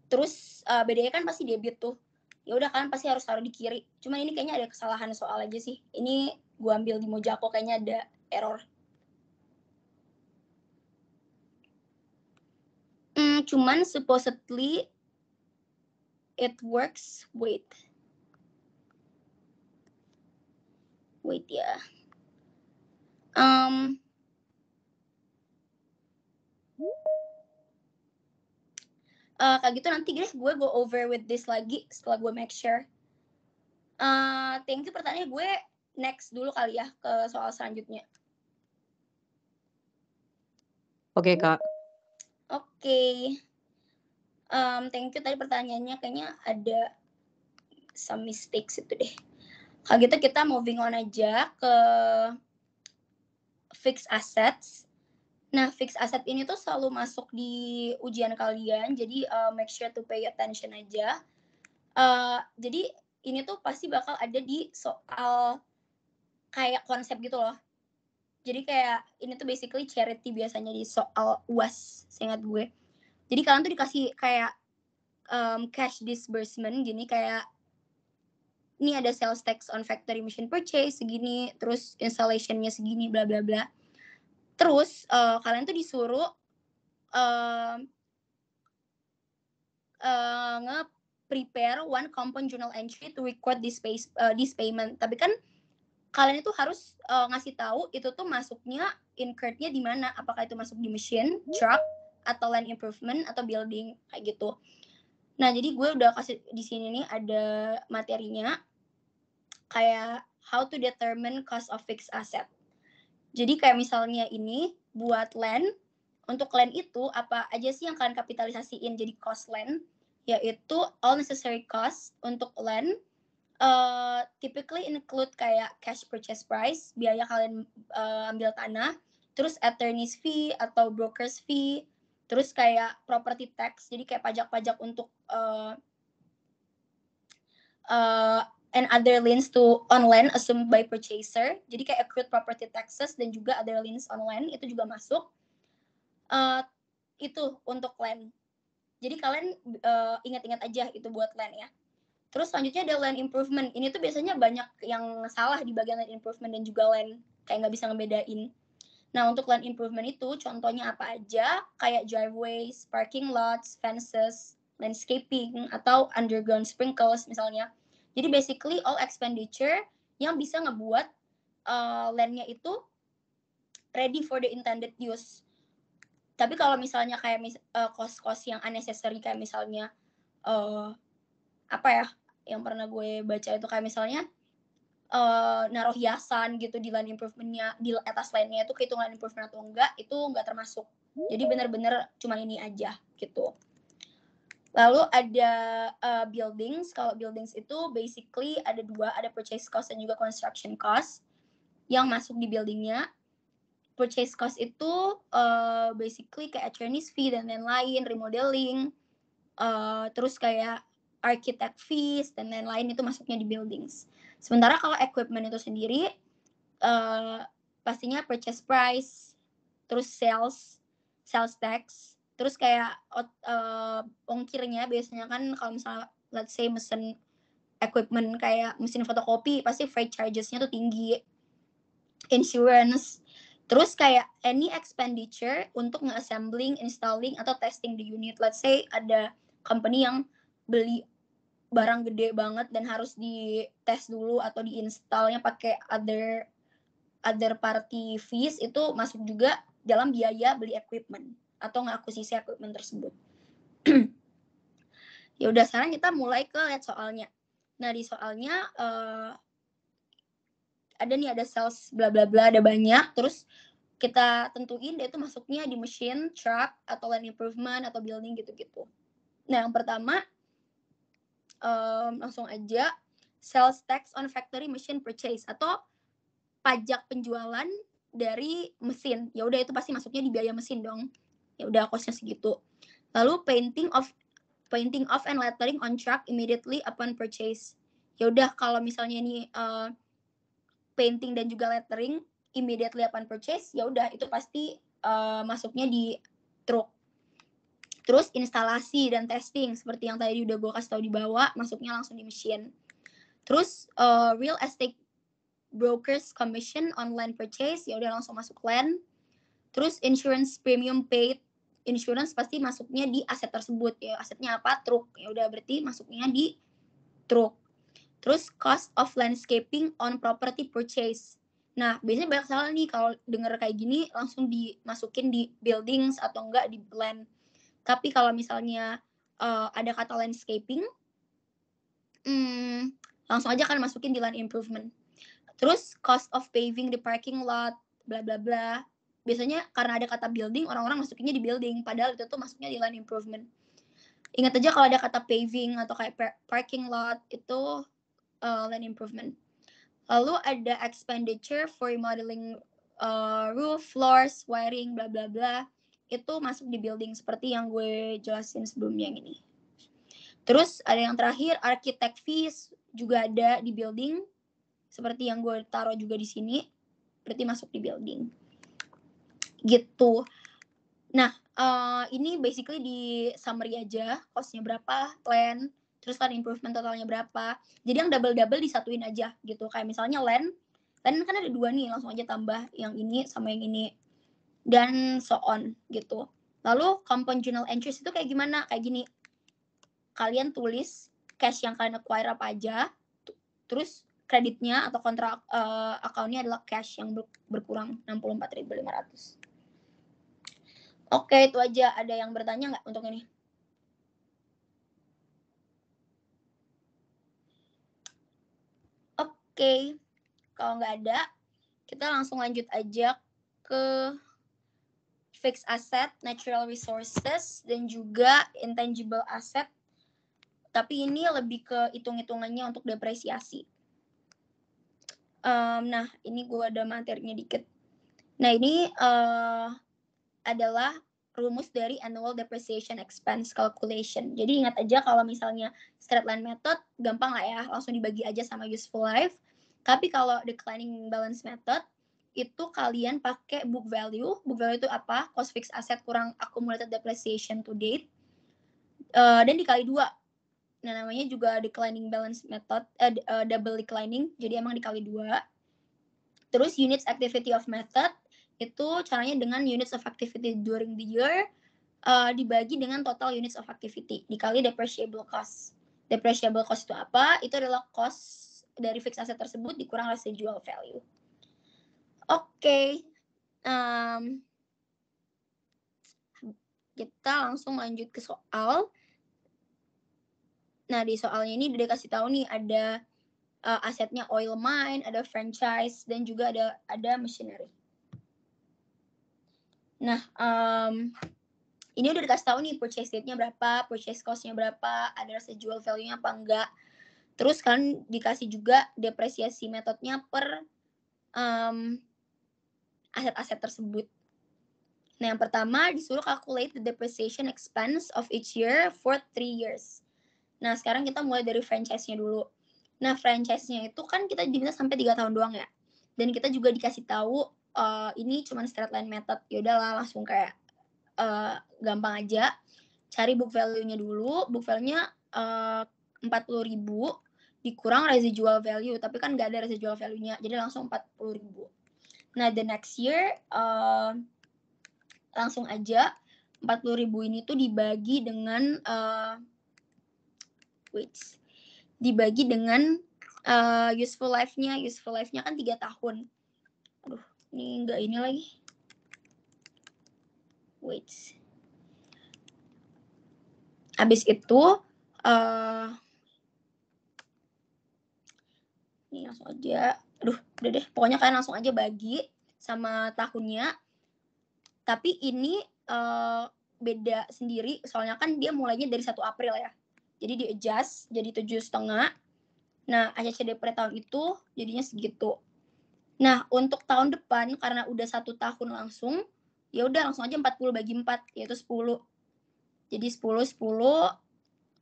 Terus BDE kan pasti debit tuh. Ya udah kan pasti harus taruh di kiri. Cuma ini kayaknya ada kesalahan soal aja sih. Ini gue ambil di Mojako kayaknya ada error. Cuman supposedly it works. Wait ya. Kayak gitu nanti guys gue go over with this lagi setelah gue make sure. Thank you, pertanyaannya gue next dulu kali ya ke soal selanjutnya. Oke, Kak. Oke. Thank you, tadi pertanyaannya kayaknya ada some mistakes itu deh. Kalau gitu kita moving on aja ke fixed assets. Nah, fixed asset ini tuh selalu masuk di ujian kalian, jadi make sure to pay attention aja. Jadi ini tuh pasti bakal ada di soal kayak konsep gitu loh. Jadi kayak ini tuh basically charity biasanya di soal UAS, seingat gue. Jadi kalian tuh dikasih kayak cash disbursement gini, kayak ini ada sales tax on factory machine purchase segini, terus installationnya segini, bla bla bla. Terus kalian tuh disuruh nge-prepare one compound journal entry to record this payment. Tapi kan kalian itu harus ngasih tahu itu tuh masuknya incurred-nya di mana, apakah itu masuk di machine, truck, atau land improvement, atau building, kayak gitu. Nah, jadi gue udah kasih di sini nih ada materinya kayak how to determine cost of fixed asset. Jadi kayak misalnya ini buat land, untuk land itu apa aja sih yang kalian kapitalisasiin jadi cost land, yaitu all necessary cost untuk land typically include kayak cash purchase price, biaya kalian ambil tanah, terus attorney's fee atau broker's fee, terus kayak property tax, jadi kayak pajak-pajak untuk and other liens to on land assumed by purchaser, jadi kayak accrued property taxes dan juga other liens on land itu juga masuk. Itu untuk land. Jadi kalian ingat-ingat aja itu buat land ya. Terus selanjutnya ada land improvement. Ini tuh biasanya banyak yang salah di bagian land improvement dan juga land, kayak nggak bisa ngebedain. Nah, untuk land improvement itu contohnya apa aja? Kayak driveways, parking lots, fences, landscaping, atau underground sprinkles misalnya. Jadi basically all expenditure yang bisa ngebuat land-nya itu ready for the intended use. Tapi kalau misalnya kayak cost-cost yang unnecessary, kayak misalnya apa ya yang pernah gue baca itu kayak misalnya naruh hiasan gitu di land improvementnya, di atas landnya itu kehitung land improvement atau enggak, itu enggak termasuk. Jadi benar-benar cuma ini aja gitu. Lalu ada buildings. Kalau buildings itu basically ada dua, ada purchase cost dan juga construction cost yang masuk di buildingnya. Purchase cost itu basically kayak attorney's fee dan lain-lain, remodeling, terus kayak architect fees dan lain-lain itu masuknya di buildings. Sementara kalau equipment itu sendiri pastinya purchase price, terus sales tax, terus kayak ongkirnya biasanya kan kalau misalnya let's say mesin equipment kayak mesin fotokopi pasti freight charges-nya tuh tinggi, insurance, terus kayak any expenditure untuk nge-assembling, installing atau testing the unit. Let's say ada company yang beli barang gede banget dan harus dites dulu atau diinstalnya pakai other party fees, itu masuk juga dalam biaya beli equipment atau ngakuisisi equipment tersebut. Ya udah, sekarang kita mulai ke lihat soalnya. Nah, di soalnya ada sales bla bla bla, ada banyak, terus kita tentuin dia itu masuknya di machine, truck, atau land improvement, atau building gitu-gitu. Nah, yang pertama langsung aja sales tax on factory machine purchase atau pajak penjualan dari mesin. Ya udah, itu pasti masuknya di biaya mesin dong. Ya udah, costnya segitu. Lalu painting of and lettering on truck immediately upon purchase. Ya udah, kalau misalnya ini painting dan juga lettering immediately upon purchase, ya udah itu pasti masuknya di truk. Terus instalasi dan testing seperti yang tadi udah gue kasih tahu di bawah, masuknya langsung di mesin. Terus real estate brokers commission on land purchase, ya udah langsung masuk land. Terus insurance premium paid, insurance pasti masuknya di aset tersebut, ya asetnya apa, truk, ya udah berarti masuknya di truk. Terus cost of landscaping on property purchase. Nah, biasanya banyak salah nih kalau denger kayak gini langsung dimasukin di buildings atau enggak di land. Tapi kalau misalnya ada kata landscaping, langsung aja kan masukin di land improvement. Terus cost of paving the parking lot, bla bla bla. Biasanya karena ada kata building, orang-orang masukinnya di building, padahal itu tuh masuknya di land improvement. Ingat aja kalau ada kata paving atau kayak parking lot, itu land improvement. Lalu ada expenditure for remodeling roof, floors, wiring, bla bla bla. Itu masuk di building seperti yang gue jelasin sebelumnya yang ini. Terus ada yang terakhir, architect fees juga ada di building. Seperti yang gue taruh juga di sini. Berarti masuk di building. Gitu. Nah, ini basically di summary aja. Cost-nya berapa, land, terus land improvement totalnya berapa. Jadi yang double-double disatuin aja gitu. Kayak misalnya land kan ada dua nih, langsung aja tambah yang ini sama yang ini. Dan so on gitu. Lalu compound journal entries itu kayak gimana? Kayak gini. Kalian tulis cash yang kalian acquire apa aja. Terus kreditnya atau kontrak account-nya adalah cash yang berkurang 64.500. Oke, itu aja. Ada yang bertanya nggak untuk ini? Oke. Kalau nggak ada, kita langsung lanjut aja ke fixed asset, natural resources, dan juga intangible asset. Tapi ini lebih ke hitung-hitungannya untuk depresiasi. Nah, ini gue ada materinya dikit. Nah, ini adalah rumus dari annual depreciation expense calculation. Jadi ingat aja kalau misalnya straight line method, gampang lah ya, langsung dibagi aja sama useful life. Tapi kalau declining balance method, itu kalian pakai book value. Book value itu apa? Cost fixed asset kurang accumulated depreciation to date. Dan dikali 2. Nah, namanya juga declining balance method, double declining. Jadi emang dikali 2. Terus units activity of method, itu caranya dengan units of activity during the year dibagi dengan total units of activity dikali depreciable cost. Depreciable cost itu apa? Itu adalah cost dari fixed asset tersebut dikurang residual value. Oke. Kita langsung lanjut ke soal. Nah, di soalnya ini udah dikasih tahu nih ada asetnya oil mine, ada franchise, dan juga ada machinery. Nah, ini udah dikasih tahu nih purchase date-nya berapa, purchase cost-nya berapa, ada residual value-nya apa enggak. Terus kan dikasih juga depresiasi metodenya per aset-aset tersebut. Nah, yang pertama disuruh calculate the depreciation expense of each year for 3 years. Nah, sekarang kita mulai dari franchise-nya dulu. Nah, franchise-nya itu kan kita diminta sampai 3 tahun doang ya. Dan kita juga dikasih tahu ini cuma straight line method. Ya udahlah, langsung kayak gampang aja. Cari book value-nya dulu. Book value-nya 40.000 dikurang residual value. Tapi kan nggak ada residual value-nya. Jadi langsung 40.000. Nah, the next year langsung aja 40.000 ini tuh dibagi dengan dibagi dengan useful life-nya. Useful life-nya kan 3 tahun. Aduh, ini enggak ini lagi. Habis itu ini langsung aja. Aduh, udah deh. Pokoknya kalian langsung aja bagi sama tahunnya. Tapi ini beda sendiri. Soalnya kan dia mulainya dari 1 April ya. Jadi di adjust jadi 7,5. Nah, ACCD per tahun itu jadinya segitu. Nah, untuk tahun depan karena udah 1 tahun langsung, ya udah langsung aja 40 bagi 4 yaitu 10. Jadi 10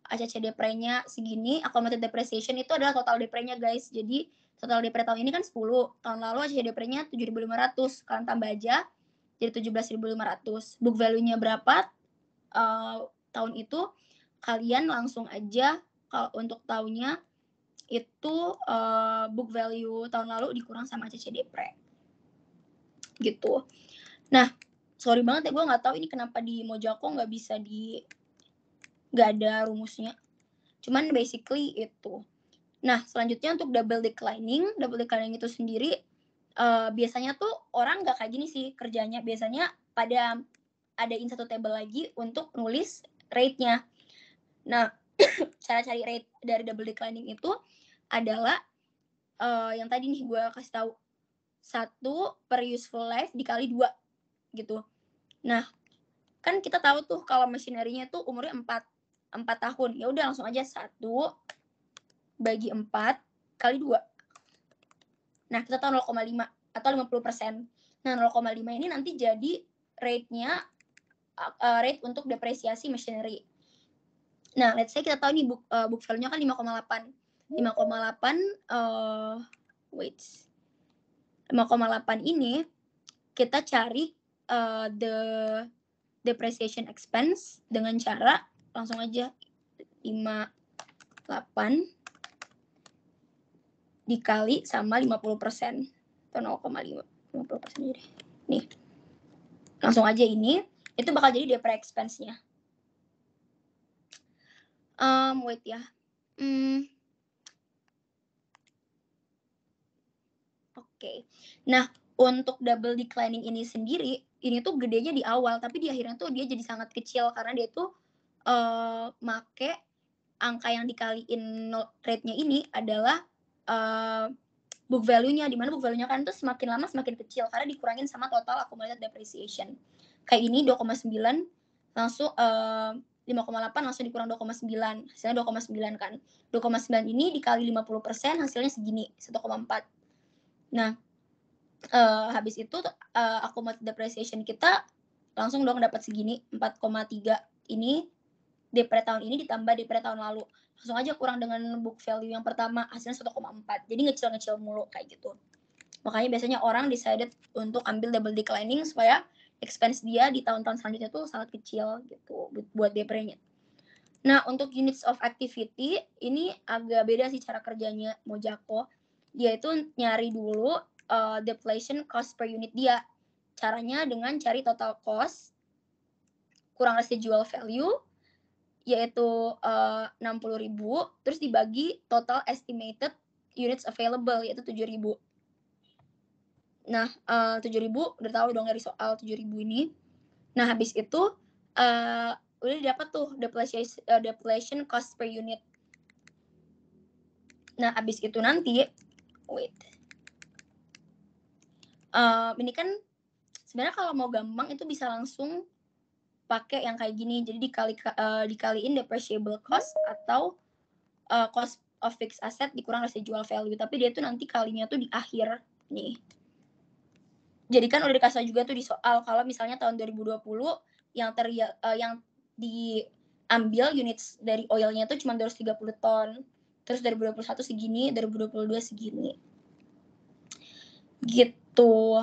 ACCD pre-nya segini, accumulated depreciation itu adalah total depre-nya guys. Jadi total depre tahun ini kan 10. Tahun lalu ACCD pre-nya 7.500. Kalian tambah aja jadi 17.500. Book value-nya berapa tahun itu? Kalian langsung aja kalau untuk tahunnya itu book value tahun lalu dikurang sama ACCD pre. Gitu. Nah, sorry banget ya, gue nggak tahu ini kenapa di Mojako nggak ada rumusnya. Cuman basically itu. Nah, selanjutnya untuk double declining itu sendiri biasanya tuh orang nggak kayak gini sih kerjanya. Biasanya pada adain satu table lagi untuk nulis rate-nya. Nah, cara cari rate dari double declining itu adalah yang tadi nih gue kasih tahu 1 per useful life dikali 2 gitu. Nah, kan kita tahu tuh kalau machinery-nya tuh umurnya 4 tahun. Ya udah langsung aja 1 bagi 4 kali 2. Nah, kita tahu 0,5 atau 50%. Nah, 0,5 ini nanti jadi rate-nya rate untuk depresiasi machinery. Nah, let's say kita tahu nih book value-nya kan 5,8. 5,8 ini kita cari the depreciation expense dengan cara langsung aja 58 dikali sama 50% atau 0,5 50% jadi. Nih. Langsung aja ini itu bakal jadi depre expense-nya. Wait ya. Oke. Nah, untuk double declining ini sendiri, ini tuh gedenya di awal, tapi di akhirnya tuh dia jadi sangat kecil karena dia tuh make angka yang dikaliin rate-nya ini adalah book value-nya, di mana book value-nya kan tuh semakin lama semakin kecil karena dikurangin sama total accumulated depreciation. kayak ini 2,9 langsung 5,8 langsung dikurang 2,9, hasilnya 2,9 kan. 2,9 ini dikali 50% hasilnya segini, 1,4. Nah, habis itu accumulated depreciation kita langsung dong dapat segini, 4,3. Ini depre tahun ini ditambah depre tahun lalu. Langsung aja kurang dengan book value yang pertama, hasilnya 1,4. Jadi ngecil-ngecil mulu kayak gitu. Makanya biasanya orang decided untuk ambil double declining supaya expense dia di tahun-tahun selanjutnya tuh sangat kecil gitu buat deprenya. Nah, untuk units of activity ini agak beda sih cara kerjanya Mojako. Dia itu nyari dulu deflation cost per unit dia. Caranya dengan cari total cost kurang residual value yaitu 60.000 terus dibagi total estimated units available yaitu 7.000. Nah, 7.000 udah tahu dong dari soal 7.000 ini. Nah, habis itu udah dapat tuh deflation cost per unit. Nah, habis itu nanti ini kan sebenarnya kalau mau gampang itu bisa langsung pakai yang kayak gini. Jadi dikaliin depreciable cost atau cost of fixed asset dikurang residual value. Tapi dia tuh nanti kalinya tuh di akhir nih. Jadi kan udah dikasih juga tuh di soal kalau misalnya tahun 2020 yang diambil units dari oilnya tuh cuma 230 ton. Terus 2021 segini, 2022 segini. Gitu.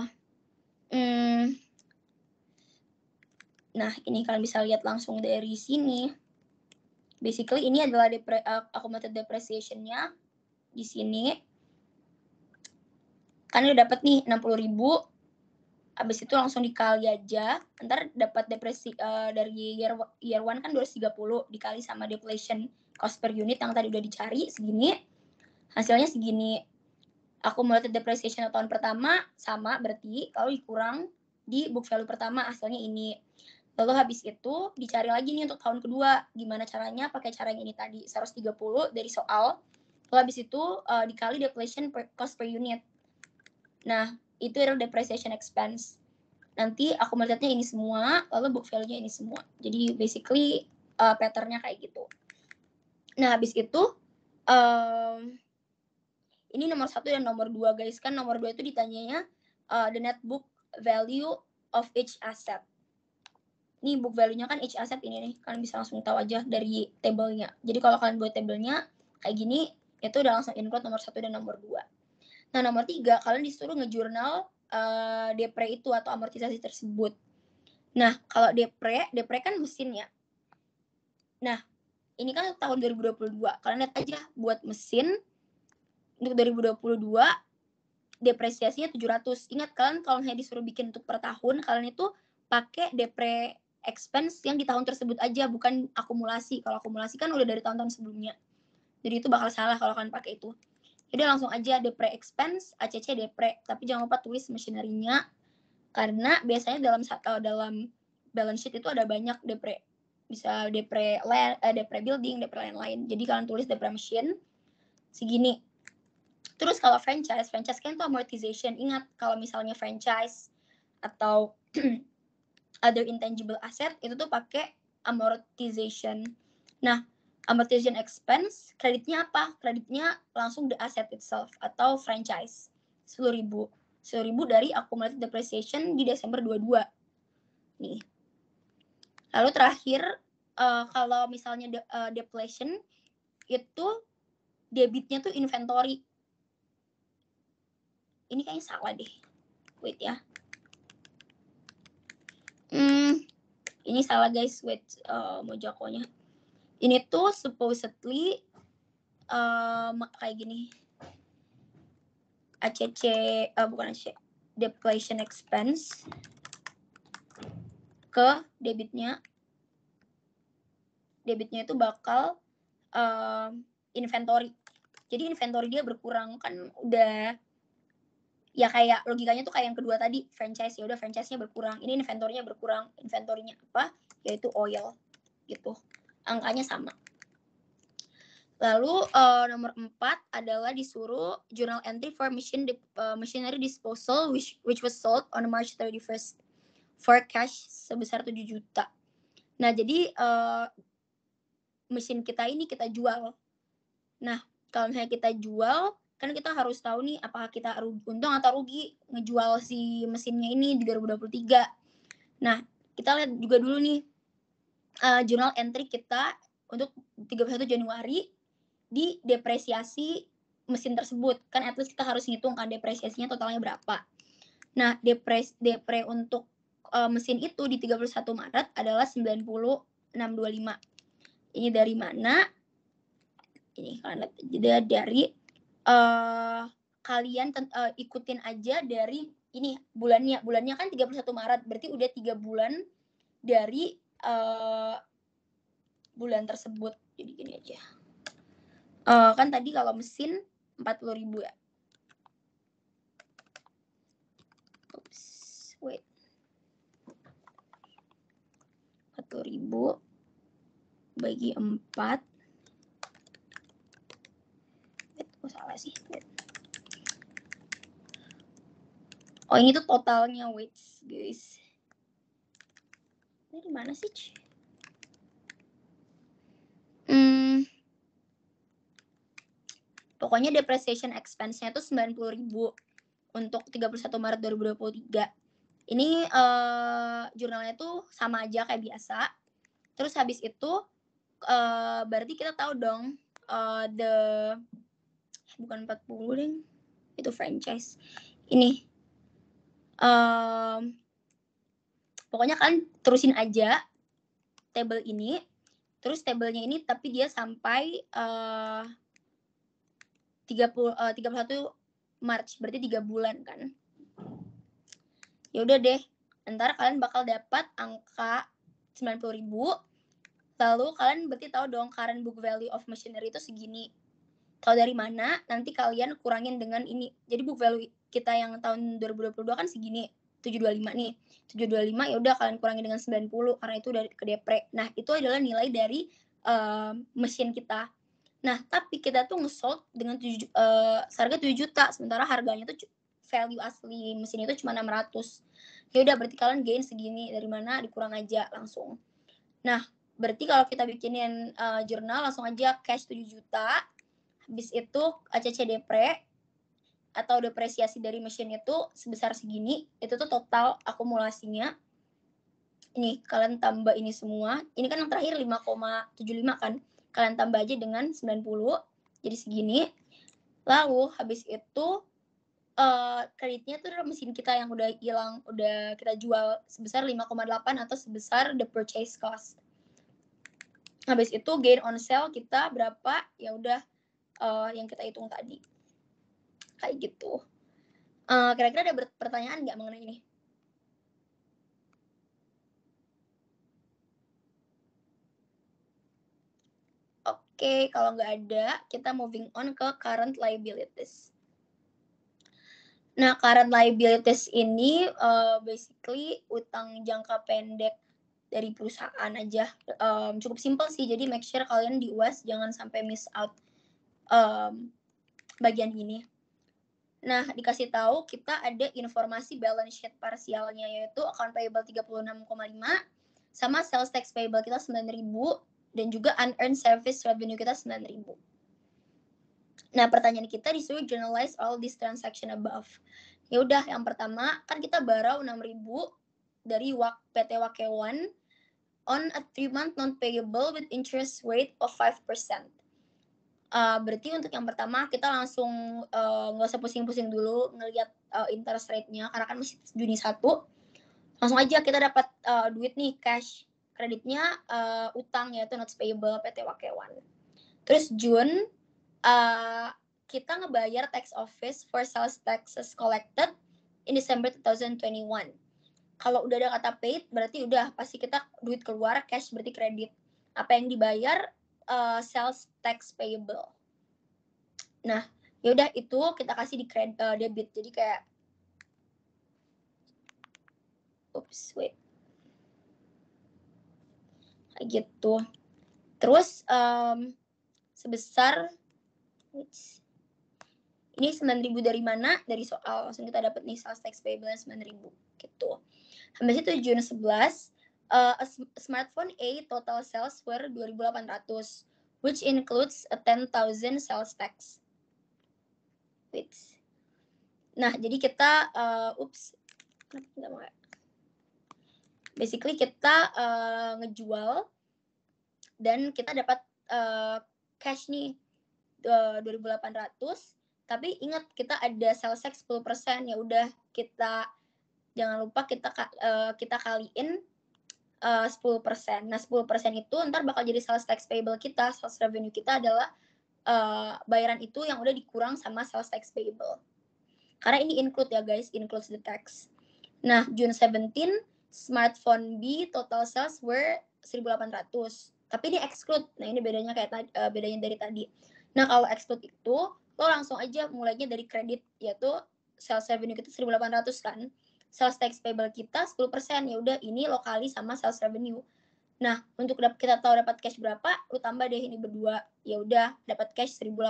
Nah, ini kalian bisa lihat langsung dari sini. Basically ini adalah accumulated depreciation-nya di sini. Kan udah dapat nih 60.000. Habis itu langsung dikali aja, ntar dapat depresi dari year 1 kan 230 dikali sama deflation cost per unit yang tadi udah dicari segini, hasilnya segini. Accumulated depreciation tahun pertama sama berarti, lalu dikurang di book value pertama hasilnya ini. Lalu habis itu dicari lagi nih untuk tahun kedua, gimana caranya pakai cara yang ini tadi 130 dari soal, lalu habis itu dikali deflation cost per unit. Nah, itu adalah depreciation expense. Nanti accumulated-nya ini semua, lalu book value-nya ini semua. Jadi basically pattern-nya kayak gitu. Nah, habis itu ini nomor 1 dan nomor 2 guys. Kan nomor 2 itu ditanyanya the net book value of each asset. Ini book value-nya kan each asset ini nih. Kalian bisa langsung tahu aja dari tabelnya. Jadi kalau kalian buat tabelnya kayak gini, itu udah langsung include nomor 1 dan nomor 2. Nah, nomor 3, kalian disuruh ngejurnal depre itu atau amortisasi tersebut. Nah, kalau depre kan mesin ya. Nah, ini kan tahun 2022. Kalian lihat aja buat mesin untuk 2022 depresiasinya 700. Ingat kalian kalau hanya disuruh bikin untuk per tahun, kalian itu pakai depre expense yang di tahun tersebut aja, bukan akumulasi. Kalau akumulasi kan udah dari tahun-tahun sebelumnya. Jadi itu bakal salah kalau kalian pakai itu. Jadi langsung aja depre expense, ACC depre, tapi jangan lupa tulis machinery-nya karena biasanya dalam balance sheet itu ada banyak depre. Bisa depre building, depre lain-lain. Jadi kalian tulis depre machine segini. Terus kalau franchise kan itu amortization. Ingat kalau misalnya franchise atau other intangible asset itu tuh pakai amortization. Nah, amortization expense, kreditnya apa? Kreditnya langsung the asset itself atau franchise. 10.000 dari accumulated depreciation di Desember 22. Nih. Lalu terakhir, kalau misalnya depletion, itu debitnya tuh inventory. Ini kayaknya salah deh. Wait ya. Ini salah guys, wait Mojakonya. Ini tuh supposedly kayak gini. ACC, bukan ACC, depletion expense ke debitnya. Debitnya itu bakal inventory. Jadi inventory dia berkurang kan udah ya kayak logikanya tuh kayak yang kedua tadi franchise, ya udah franchise-nya berkurang. Ini inventory-nya berkurang. Inventory-nya apa? Yaitu oil gitu. Angkanya sama. Lalu nomor 4 adalah disuruh journal entry for machinery disposal which was sold on March 31st for cash sebesar 7 juta. Nah, jadi mesin kita ini kita jual. Nah, kalau misalnya kita jual, kan kita harus tahu nih apakah kita untung atau rugi ngejual si mesinnya ini di 2023. Nah, kita lihat juga dulu nih journal entry kita untuk 31 Januari di depresiasi mesin tersebut. Kan at least kita harus ngitung kan depresiasinya totalnya berapa. Nah, depre untuk mesin itu di 31 Maret adalah 9625. Ini dari mana? Ini kalian lihat dari kalian ikutin aja dari ini bulannya kan 31 Maret, berarti udah 3 bulan dari bulan tersebut. Jadi gini aja. Kan tadi kalau mesin 40.000 ya. Oops, wait. 40.000 bagi 4. Oh, salah sih. Oh, ini tuh totalnya, wait guys. Ini di mana sih? Pokoknya depreciation expense-nya itu 90.000 untuk 31 Maret 2023. Ini jurnalnya tuh sama aja kayak biasa. Terus habis itu berarti kita tahu dong bukan 40 deh. Itu franchise. Ini pokoknya kalian terusin aja table ini. Terus tabelnya ini tapi dia sampai 31 Maret, berarti 3 bulan kan. Ya udah deh, ntar kalian bakal dapat angka 90.000. Lalu kalian berarti tahu dong current book value of machinery itu segini. Tahu dari mana? Nanti kalian kurangin dengan ini. Jadi book value kita yang tahun 2022 kan segini, 725 nih. 725 ya udah kalian kurangin dengan 90 karena itu udah ke depre. Nah, itu adalah nilai dari mesin kita. Nah, tapi kita tuh nge-sold dengan harga 7 juta, sementara harganya tuh value asli mesin itu cuma 600. Ya udah berarti kalian gain segini, dari mana dikurang aja langsung. Nah, berarti kalau kita bikinin jurnal langsung aja cash 7 juta. Habis itu ACC depre atau depresiasi dari mesin itu sebesar segini, itu tuh total akumulasinya. Ini kalian tambah ini semua. Ini kan yang terakhir 5,75 kan. Kalian tambah aja dengan 90, jadi segini. Lalu habis itu kreditnya tuh mesin kita yang udah hilang, udah kita jual sebesar 5,8 atau sebesar the purchase cost. Habis itu gain on sale kita berapa? Ya udah yang kita hitung tadi. Kayak gitu. Kira-kira ada pertanyaan nggak mengenai ini? Oke, kalau nggak ada, kita moving on ke current liabilities. Nah, current liabilities ini basically utang jangka pendek dari perusahaan aja. Cukup simple sih, jadi make sure kalian di UAS jangan sampai miss out bagian ini. Nah, dikasih tahu kita ada informasi balance sheet parsialnya, yaitu account payable 36,5 sama sales tax payable kita 9.000 dan juga unearned service revenue kita 9.000. Nah, pertanyaan kita disuruh journalize all this transaction above. Ya udah, yang pertama kan kita barau 6.000 dari PT Wakewan on a 3-month non-payable with interest rate of 5%. Berarti untuk yang pertama kita langsung nggak usah pusing-pusing dulu ngelihat interest rate-nya karena kan masih Juni 1. Langsung aja kita dapat duit nih cash. Kreditnya utang yaitu notes payable PT Wakewan. Terus June kita ngebayar tax office for sales taxes collected in December 2021. Kalau udah ada kata paid berarti udah pasti kita duit keluar, cash berarti kredit. Apa yang dibayar sales tax payable. Nah, yaudah itu kita kasih di debit. Jadi kayak kayak gitu. Terus sebesar ini 9.000 dari mana? Dari soal langsung kita dapat nih sales tax payable 9.000 gitu. Habis itu June 11, smartphone A total sales were 2.800, which includes a 10,000 sales tax. Wait. Nah, jadi kita, basically kita ngejual dan kita dapat cash nih 2.800, tapi ingat kita ada sales tax 10%, ya udah kita jangan lupa kita kaliin 10%. Nah, 10% itu ntar bakal jadi sales tax payable kita. Sales revenue kita adalah bayaran itu yang udah dikurang sama sales tax payable. Karena ini include ya guys, includes the tax. Nah, June 17, smartphone B total sales were 1.800. Tapi ini exclude. Nah, ini bedanya bedanya dari tadi. Nah, kalau exclude itu lo langsung aja mulainya dari kredit, yaitu sales revenue kita 1.800 kan. Sales tax payable kita 10%, ya udah ini lo kali sama sales revenue. Nah, untuk kita tahu dapat cash berapa, lu tambah deh ini berdua. Ya udah dapat cash 190.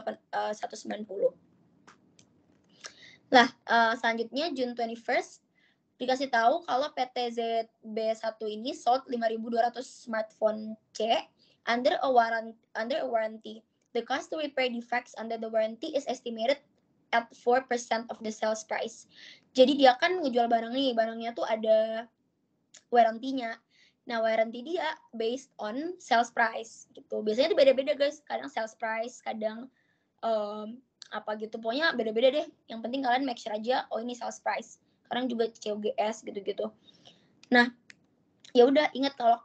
Lah, selanjutnya June 21st dikasih tahu kalau PT ZB1 ini sold 5.200 smartphone C under a warranty. The cost to repair defects under the warranty is estimated at 4% of the sales price. Jadi dia kan ngejual barang nih, barangnya tuh ada warranty-nya. Nah, warranty dia based on sales price gitu. Biasanya itu beda-beda guys, kadang sales price, kadang apa gitu. Pokoknya beda-beda deh. Yang penting kalian make sure aja, oh ini sales price. Kadang juga COGS gitu-gitu. Nah, ya udah ingat kalau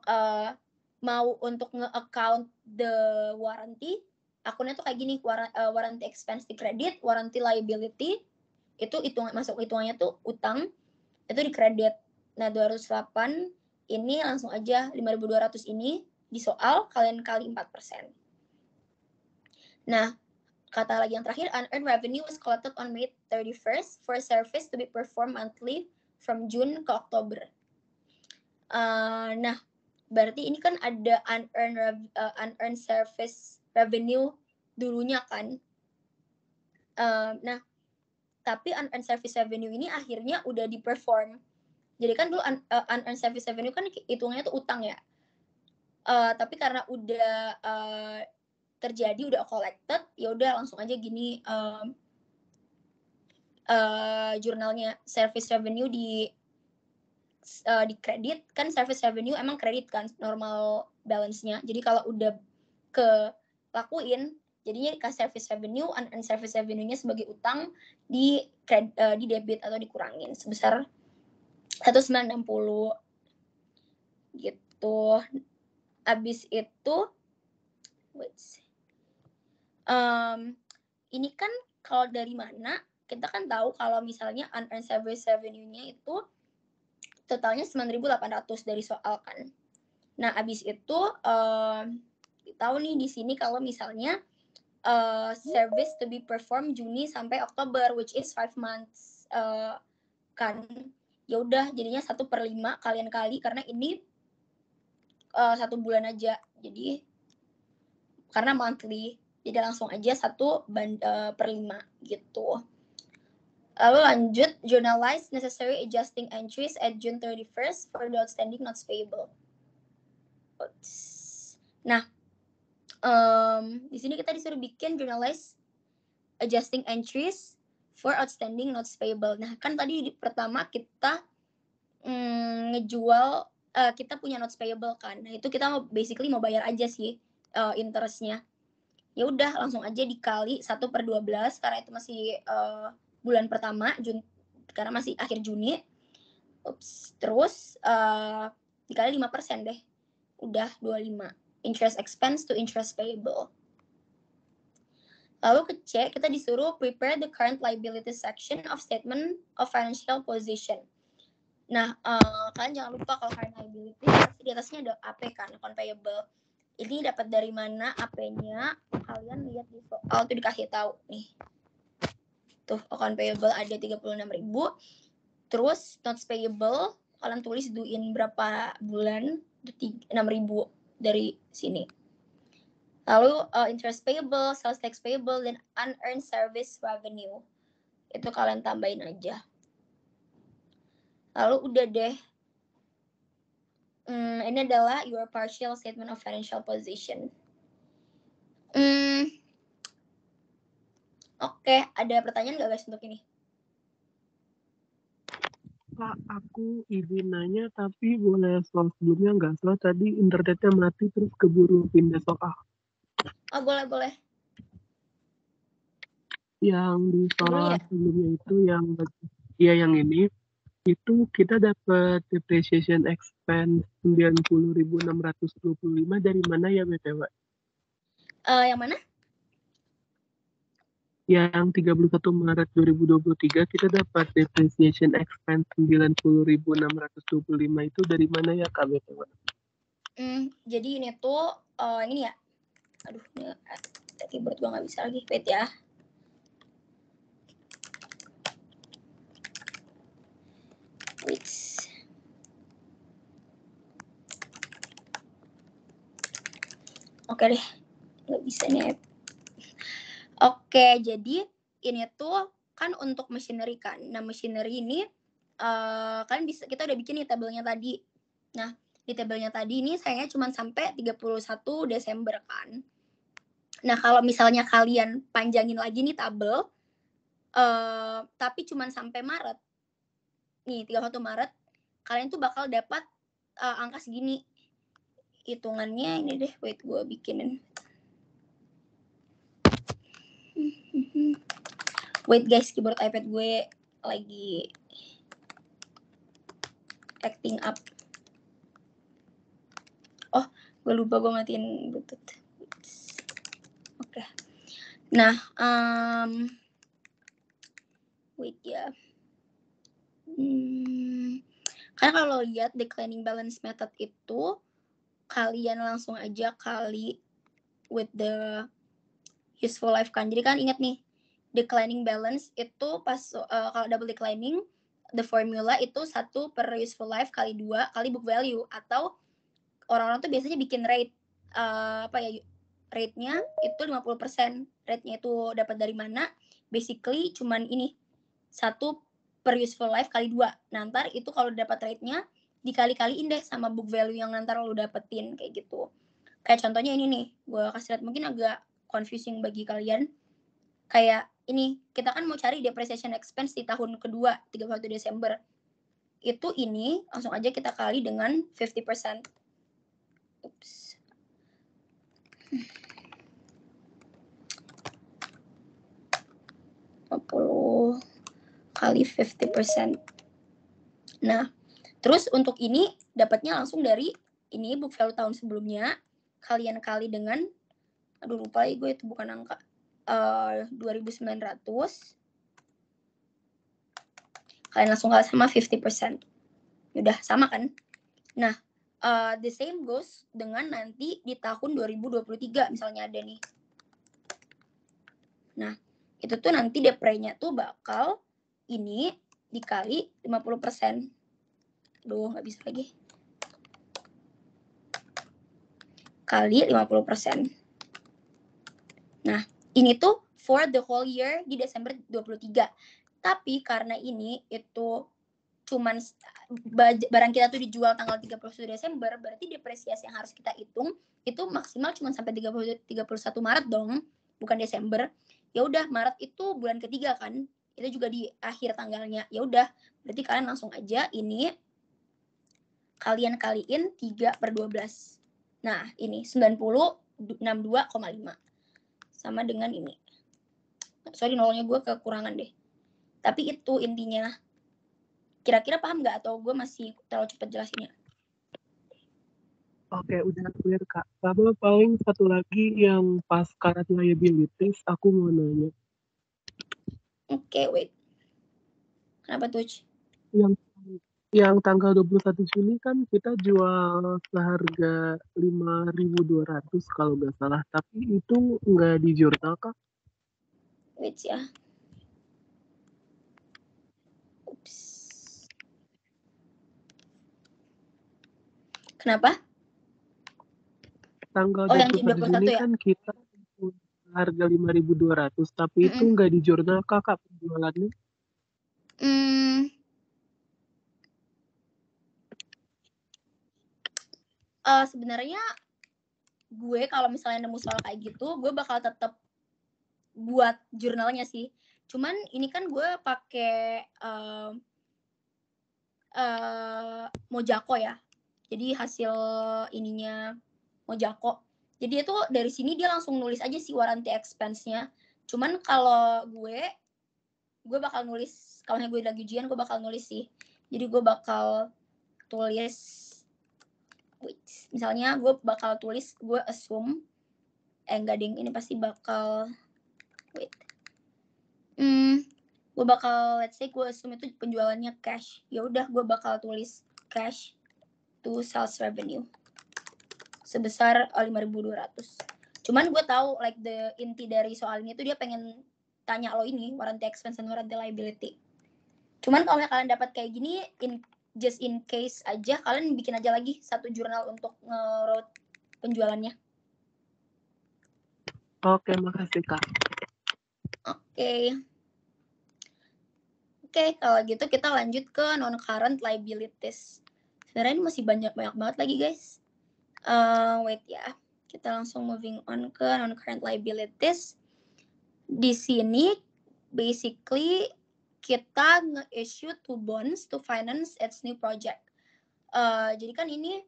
mau untuk nge-account the warranty, akunnya tuh kayak gini, warranty expense di kredit, warranty liability itu masuk hitungannya tuh utang, itu di kredit. Nah, 208 ini langsung aja 5.200 ini di soal kalian kali 4%. Nah, kata lagi yang terakhir, unearned revenue was collected on May 31st for service to be performed monthly from June ke Oktober. Nah, berarti ini kan ada unearned service revenue dulunya kan. Nah, tapi unearned service revenue ini akhirnya udah di-perform. Jadi kan dulu unearned service revenue kan hitungnya tuh utang ya. Tapi karena udah terjadi, udah collected, ya udah langsung aja gini jurnalnya service revenue di kredit. Kan service revenue emang kredit kan normal balance-nya. Jadi kalau udah lakuin, jadinya ke service revenue, unearned service revenue-nya sebagai utang di debit atau dikurangin sebesar 1.960 gitu. Abis itu ini kan kalau dari mana kita kan tahu kalau misalnya unearned service revenue-nya itu totalnya 9.800 dari soal kan. Nah, abis itu tahu nih di sini kalau misalnya service to be performed Juni sampai Oktober, which is 5 months kan. Ya udah jadinya 1/5 kalian kali, karena ini 1 bulan aja. Jadi karena monthly, jadi langsung aja 1/5 gitu. Lalu lanjut, journalize necessary adjusting entries at June 31st for the outstanding notes payable. Nah, di sini kita disuruh bikin journalize adjusting entries for outstanding notes payable. Nah, kan tadi pertama kita ngejual, kita punya notes payable kan. Nah, itu kita basically mau bayar aja sih interestnya. Ya udah langsung aja dikali 1/12 karena itu masih bulan pertama, karena masih akhir Juni. Terus dikali 5% deh. Udah 25. Interest expense to interest payable. Lalu ke C, kita disuruh prepare the current liability section of statement of financial position. Nah, kalian jangan lupa kalau current liability pasti di atasnya ada AP kan, account payable. Ini dapat dari mana AP-nya? Kalian lihat di soal tuh dikasih tahu nih. Tuh, account payable ada 36.000. Terus notes payable kalian tulis duin berapa bulan, 6.000 dari sini. Lalu interest payable, sales tax payable, dan unearned service revenue. Itu kalian tambahin aja. Lalu udah deh, Ini adalah your partial statement of financial position. Oke, ada pertanyaan nggak guys untuk ini? Kak, aku izin nanya, tapi boleh soal sebelumnya nggak? Soal tadi internetnya mati terus keburu pindah soal. Oh, boleh. Yang di Dulu soal ya? sebelumnya itu yang ini, itu kita dapat depreciation expense 90.625 dari mana ya BTW? Yang mana? Yang 31 Maret 2023 kita dapat depreciation expense 90.625 itu dari mana ya Kak BTW? Jadi ini tuh ini ya. Aduh, ini keyboard gue nggak bisa lagi. Wait ya. Wait. Oke deh, nggak bisa nih. Oke, jadi ini tuh kan untuk machinery kan. Nah, machinery ini kan bisa kita udah bikin nih tabelnya tadi. Nah, di tabelnya tadi ini sayangnya cuma sampai 31 Desember kan. Nah, kalau misalnya kalian panjangin lagi nih tabel, tapi cuma sampai Maret. Nih, 31 Maret, kalian tuh bakal dapat angka segini. Hitungannya ini deh, wait gue bikinin. Wait guys, keyboard iPad gue lagi acting up. Oh, gue lupa gue matiin Bluetooth. Oke. Nah, wait ya. Karena kalau lihat declining balance method itu, kalian langsung aja kali with the useful life kan. Jadi kan ingat nih, declining balance itu pas kalau double declining, the formula itu 1 per useful life kali 2 kali book value, atau orang-orang tuh biasanya bikin rate rate-nya itu 50%. Rate-nya itu dapat dari mana? Basically cuman ini 1 per useful life kali 2. Nah, ntar itu kalau dapat rate-nya dikali-kaliin deh sama book value yang ntar lo dapetin kayak gitu. Kayak contohnya ini nih, gue kasih lihat, mungkin agak confusing bagi kalian. Kayak ini, kita kan mau cari depreciation expense di tahun kedua 31 Desember. Itu ini langsung aja kita kali dengan 50%. Oops. Kali 50%. Nah, terus untuk ini dapatnya langsung dari ini book value tahun sebelumnya, kalian kali dengan, aduh lupa ya gue, itu bukan angka, 2.900, kalian langsung kali sama 50%. Udah sama kan? Nah, the same goes dengan nanti di tahun 2023 misalnya ada nih. Nah, itu tuh nanti depre-nya tuh bakal ini dikali 50%. Aduh, nggak bisa lagi. Kali 50%. Nah, ini tuh for the whole year di Desember 23. Tapi karena ini itu cuman barang kita tuh dijual tanggal 31 Desember, berarti depresiasi yang harus kita hitung itu maksimal cuma sampai 31 Maret dong, bukan Desember. Ya udah, Maret itu bulan ketiga kan, itu juga di akhir tanggalnya. Ya udah, berarti kalian langsung aja ini kalian kaliin 3 per 12. Nah, ini 90.62,5 sama dengan ini. Sorry, nolnya gue kekurangan deh. Tapi itu intinya. Kira-kira paham nggak, atau gue masih terlalu cepat jelasinnya? Oke, udah clear Kak. Sama paling satu lagi yang pas current liabilities, aku mau nanya. Oke, wait. Kenapa tuh? Yang tanggal 21 Juni kan kita jual seharga 5.200 kalau nggak salah. Tapi itu nggak di jurnal Kak? Wait ya. Oops. Kenapa? Tanggal yang 21 Juni ya? kan kita harga 5.200, tapi itu nggak di jurnal Kakak penjualannya? sebenarnya gue kalau misalnya nemu soal kayak gitu, gue bakal tetap buat jurnalnya sih. Cuman ini kan gue pakai Mojako ya. Jadi hasil ininya Mojako. Jadi itu dari sini dia langsung nulis aja sih warranty expense-nya. Cuman kalau gue bakal nulis, kalau gue lagi ujian gue bakal nulis sih. Jadi gue bakal tulis, misalnya gue bakal tulis, gue assume, enggak ding, ini pasti bakal, gue bakal, let's say gue assume itu penjualannya cash. Ya udah gue bakal tulis cash to sales revenue sebesar 5.200. Cuman gue tahu like the inti dari soal ini tuh dia pengen tanya lo ini warranty expense dan warranty liability. Cuman kalau kalian dapat kayak gini, just in case aja kalian bikin aja lagi satu jurnal untuk nge-route penjualannya. Oke, makasih Kak. Oke, kalau gitu kita lanjut ke non-current liabilities. Sebenarnya ini masih banyak banget lagi guys. Wait ya, kita langsung moving on ke non-current liabilities. Di sini basically kita nge-issue 2 bonds to finance its new project. Jadi kan ini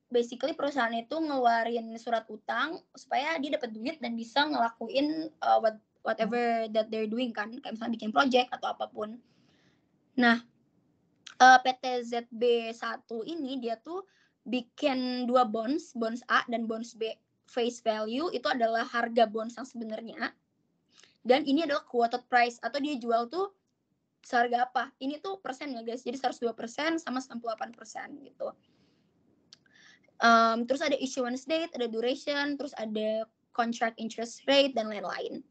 basically perusahaan itu ngeluarin surat utang supaya dia dapat duit dan bisa ngelakuin whatever that they're doing kan, kayak misalnya bikin project atau apapun. Nah, PT ZB1 ini dia tuh bikin 2 bonds A dan bonds B. Face value itu adalah harga bonds yang sebenarnya. Dan ini adalah quoted price atau dia jual tuh seharga apa. Ini tuh persen ya guys. Jadi 102% sama 98% gitu. Terus ada issuance date, ada duration, terus ada contract interest rate dan lain-lain.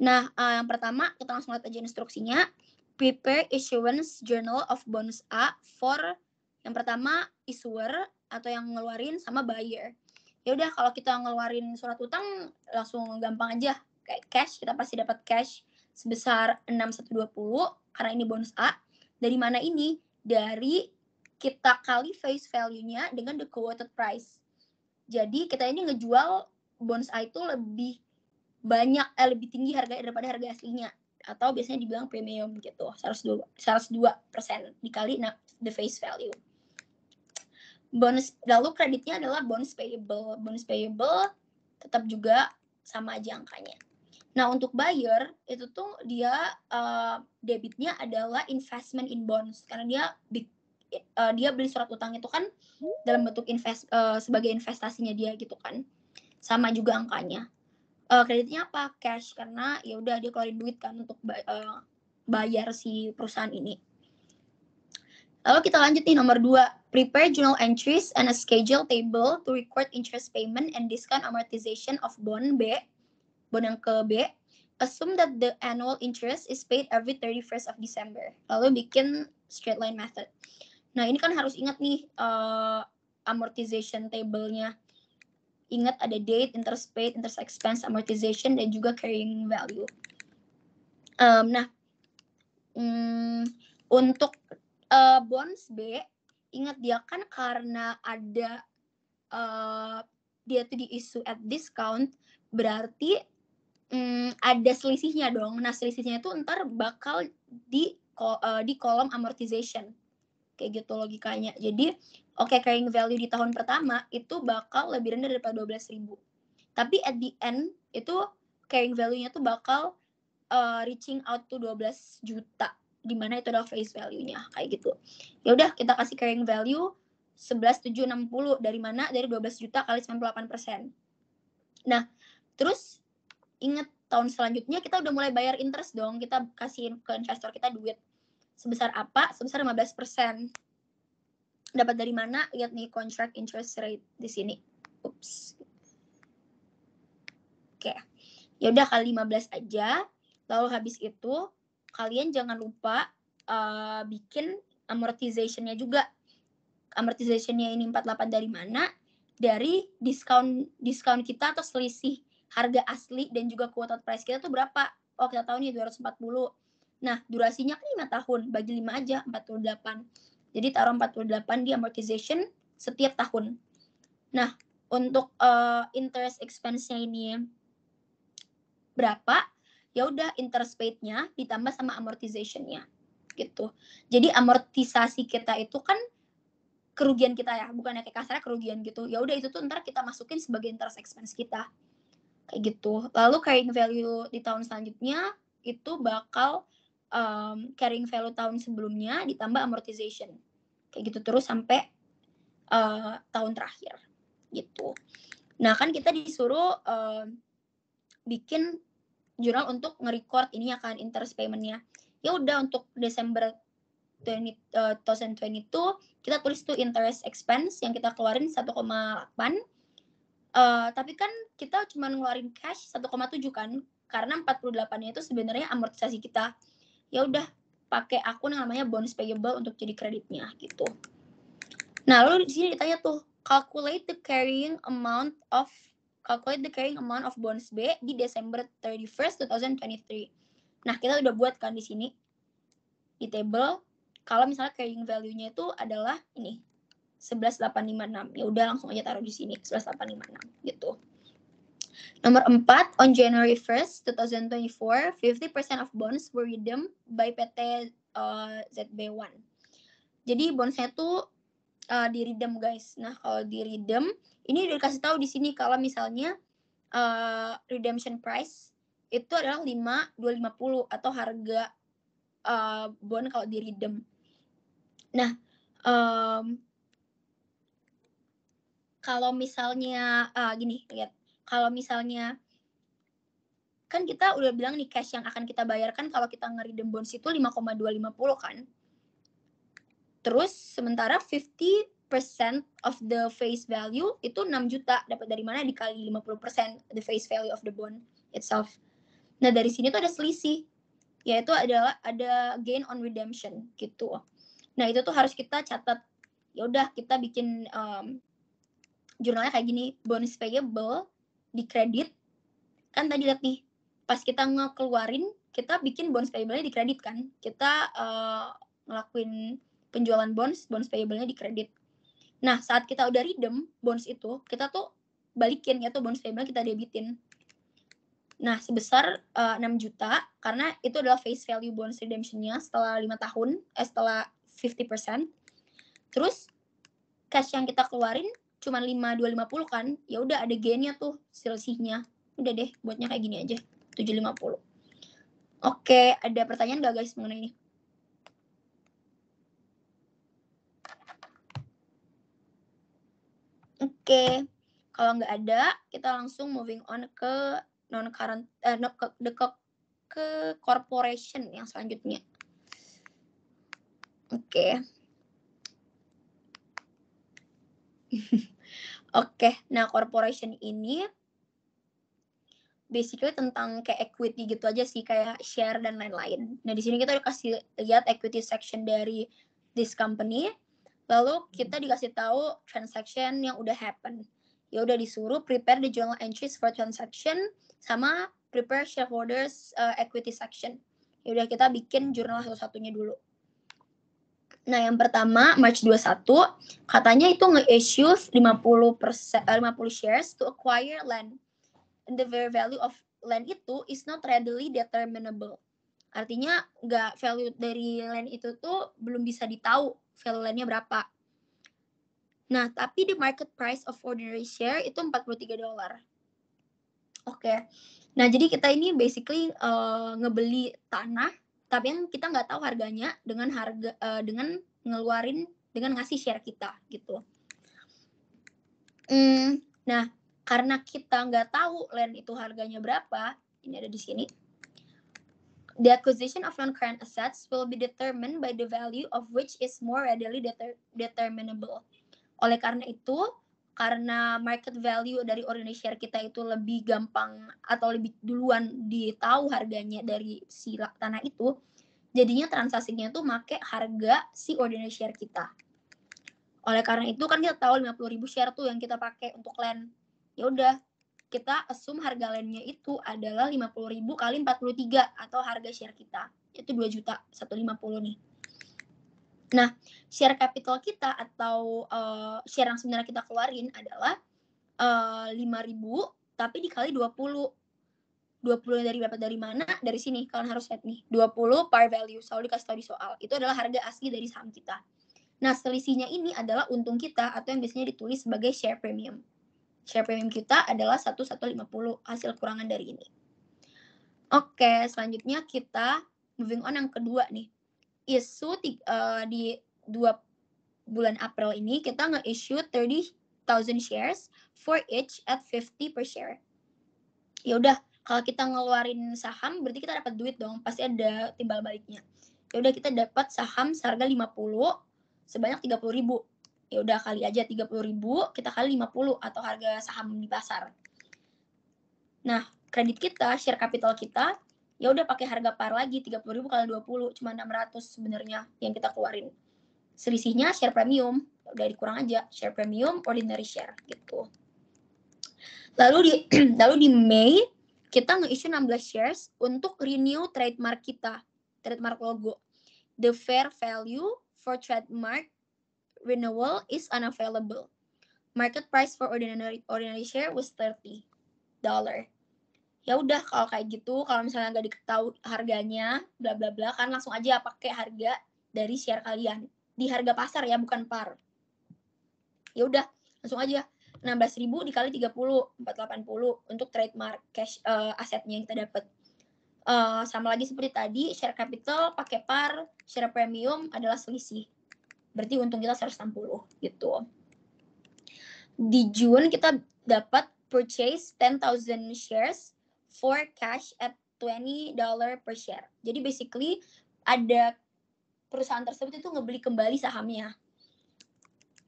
Nah, yang pertama kita langsung lihat aja instruksinya. Prepare issuance journal of bonds A for yang pertama issuer atau yang ngeluarin sama buyer. Ya udah kalau kita ngeluarin surat utang langsung gampang aja, kayak cash, kita pasti dapat cash sebesar 6.120 karena ini bonds A. Dari mana ini? Dari kita kali face value-nya dengan the quoted price. Jadi kita ini ngejual bonds A itu lebih banyak, lebih tinggi harganya daripada harga aslinya, atau biasanya dibilang premium gitu, 102% dikali the face value. Bonus, lalu kreditnya adalah bonus payable. Bonus payable tetap juga sama aja angkanya. Nah, untuk buyer itu tuh dia debitnya adalah investment in bonds karena dia beli surat utang itu kan dalam bentuk sebagai investasinya dia gitu kan. Sama juga angkanya. Kreditnya apa? Cash karena ya udah dia keluarin duit kan untuk bayar si perusahaan ini. Lalu kita lanjut nih nomor 2. Prepare journal entries and a schedule table to record interest payment and discount amortization of bond B. Bond yang ke B. Assume that the annual interest is paid every 31st of December. Lalu bikin straight line method. Nah, ini kan harus ingat nih amortization table-nya. Ingat ada date, interest paid, interest expense, amortization, dan juga carrying value. Untuk bonds B, ingat dia kan karena ada dia tuh di-issue at discount, berarti ada selisihnya dong. Nah, selisihnya itu ntar bakal di kolom amortization. Kayak gitu logikanya. Jadi, carrying value di tahun pertama itu bakal lebih rendah daripada 12.000. Tapi at the end itu carrying value-nya tuh bakal reaching out to 12 juta. Di mana itu adalah face value-nya kayak gitu. Ya udah kita kasih carrying value 11.760 dari mana? Dari 12 juta kali 98%. Nah, terus ingat tahun selanjutnya kita udah mulai bayar interest dong. Kita kasih ke investor kita duit. Sebesar apa? Sebesar 15%. Dapat dari mana? Lihat nih contract interest rate di sini. Oops. Oke. Ya udah kali 15 aja. Lalu habis itu kalian jangan lupa bikin amortization-nya juga. Amortization-nya ini 48 dari mana? Dari diskon kita atau selisih harga asli dan juga quoted price kita tuh berapa? Oh, kita tahu nih 240. Nah, durasinya kan 5 tahun, bagi 5 aja, 48. Jadi taruh 48 di amortization setiap tahun. Nah, untuk interest expense-nya ini berapa? Ya udah interest paid-nya ditambah sama amortization-nya gitu. Jadi amortisasi kita itu kan kerugian kita ya, bukannya kayak kasarnya kerugian gitu. Ya udah itu tuh ntar kita masukin sebagai interest expense kita. Kayak gitu. Lalu carrying value di tahun selanjutnya itu bakal carrying value tahun sebelumnya ditambah amortization. Kayak gitu terus sampai tahun terakhir gitu. Nah, kan kita disuruh bikin jurnal untuk nge-record ini akan interest payment-nya. Ya udah untuk Desember 2022 kita tulis tuh interest expense yang kita keluarin 1,8. Tapi kan kita cuma ngeluarin cash 1,7 kan, karena 48-nya itu sebenarnya amortisasi kita. Ya udah pakai akun yang namanya bonds payable untuk jadi kreditnya gitu. Nah, lalu di sini ditanya tuh calculate the carrying amount of bonds B di December 31st 2023. Nah, kita udah buat kan di sini di table kalau misalnya carrying value-nya itu adalah ini 11.856. Ya udah langsung aja taruh di sini 11.856 gitu. Nomor 4, on January 1st 2024, 50% of bonds were redeemed by PT ZB1. Jadi bondsnya tuh di redeem guys. Nah, kalau di redeem ini udah dikasih tahu di sini kalau misalnya redemption price itu adalah 5.250 atau harga bond kalau di redeem. Nah, kalau misalnya gini, lihat. Kalau misalnya kan kita udah bilang nih cash yang akan kita bayarkan kalau kita nge-redeem bonds itu 5,250 kan. Terus sementara 50% of the face value itu 6 juta. Dapat dari mana? Dikali 50% the face value of the bond itself. Nah, dari sini tuh ada selisih. Yaitu adalah ada gain on redemption gitu. Nah, itu tuh harus kita catat. Ya udah kita bikin jurnalnya kayak gini, bonds payable di kredit. Kan tadi lihat nih, pas kita ngekeluarin, kita bikin bonds payable-nya di kredit kan. Kita ngelakuin penjualan bonds payable-nya di kredit. Nah, saat kita udah redeem bonds itu, kita tuh balikin ya tuh bonds payable kita debitin. Nah, sebesar 6 juta karena itu adalah face value bonds redemption-nya setelah 5 tahun, setelah 50%. Terus cash yang kita keluarin cuma 5.250 kan. Ya udah ada gain-nya tuh, selisihnya. Udah deh, buatnya kayak gini aja. 750. Oke, ada pertanyaan nggak guys mengenai ini? Oke, kalau nggak ada, kita langsung moving on ke non-current, ke corporation yang selanjutnya. Oke. Oke, nah corporation ini basically tentang kayak equity gitu aja sih, kayak share dan lain-lain. Nah, di sini kita udah kasih lihat equity section dari this company. Lalu kita dikasih tahu transaction yang udah happen. Ya udah disuruh prepare the journal entries for transaction sama prepare shareholders equity section. Ya udah kita bikin jurnal satu-satunya dulu. Nah, yang pertama March 21 katanya itu nge-issue 50 shares to acquire land. And the value of land itu is not readily determinable. Artinya nggak value dari land itu tuh belum bisa ditahu value landnya berapa. Nah, tapi the market price of ordinary share itu $43. Oke. Nah, jadi kita ini basically ngebeli tanah, tapi yang kita nggak tahu harganya dengan dengan ngeluarin dengan ngasih share kita gitu. Nah, karena kita nggak tahu land itu harganya berapa, ini ada di sini. The acquisition of non-current assets will be determined by the value of which is more readily determinable. Oleh karena itu, karena market value dari ordinary share kita itu lebih gampang atau lebih duluan ditahu harganya dari si tanah itu, jadinya transaksinya tuh make harga si ordinary share kita. Oleh karena itu kan kita tahu 50.000 share tuh yang kita pakai untuk land. Ya udah, kita assume harga landnya itu adalah 50.000 kali 43 atau harga share kita. Itu 2.150.000 nih. Nah, share capital kita atau share yang sebenarnya kita keluarin adalah 5.000 tapi dikali 20. 20 dari mana? Dari sini kalian harus lihat nih. 20 par value, selalu dikasih tahu di soal. Itu adalah harga asli dari saham kita. Nah, selisihnya ini adalah untung kita atau yang biasanya ditulis sebagai share premium. Share premium kita adalah 1150 hasil kurangan dari ini. Oke, selanjutnya kita moving on yang kedua nih. Isu di 2 bulan April ini kita nge-issue 30,000 shares for each at 50 per share. Ya udah, kalau kita ngeluarin saham berarti kita dapat duit dong, pasti ada timbal baliknya. Ya udah, kita dapat saham seharga 50 sebanyak 30.000. Ya udah, kali aja 30.000 kita kali 50 atau harga saham di pasar. Nah, kredit kita, share capital kita, ya udah pakai harga par lagi 30.000 kali 20 cuma 600 sebenarnya yang kita keluarin. Selisihnya share premium, udah dikurang aja share premium ordinary share gitu. Lalu di Mei kita nge-issue 16 shares untuk renew trademark kita, trademark logo. The fair value for trademark renewal is unavailable. Market price for ordinary share was $30. Ya udah, kalau kayak gitu, kalau misalnya nggak diketahui harganya, bla bla bla, kan langsung aja pakai harga dari share kalian di harga pasar ya, bukan par. Ya udah, langsung aja 16.000 dikali 30, 480 untuk trademark cash asetnya yang kita dapat. Sama lagi seperti tadi, share capital pakai par, share premium adalah selisih. Berarti untung kita 160 gitu. Di June kita dapat purchase 10,000 shares for cash at $20 per share. Jadi basically ada perusahaan tersebut itu ngebeli kembali sahamnya.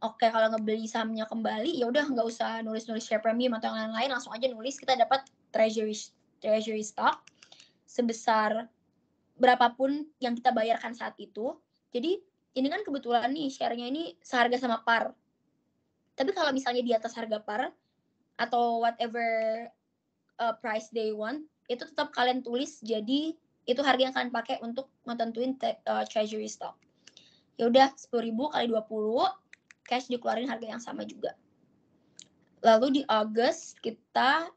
Oke, kalau ngebeli sahamnya kembali, ya udah nggak usah nulis-nulis share premium atau yang lain-lain, langsung aja nulis kita dapat treasury stock sebesar berapapun yang kita bayarkan saat itu. Jadi ini kan kebetulan nih share-nya ini seharga sama par. Tapi kalau misalnya di atas harga par atau whatever price they want, itu tetap kalian tulis jadi itu harga yang kalian pakai untuk menentuin treasury stock. Ya udah, 10.000 kali 20 cash dikeluarin harga yang sama juga. Lalu di August kita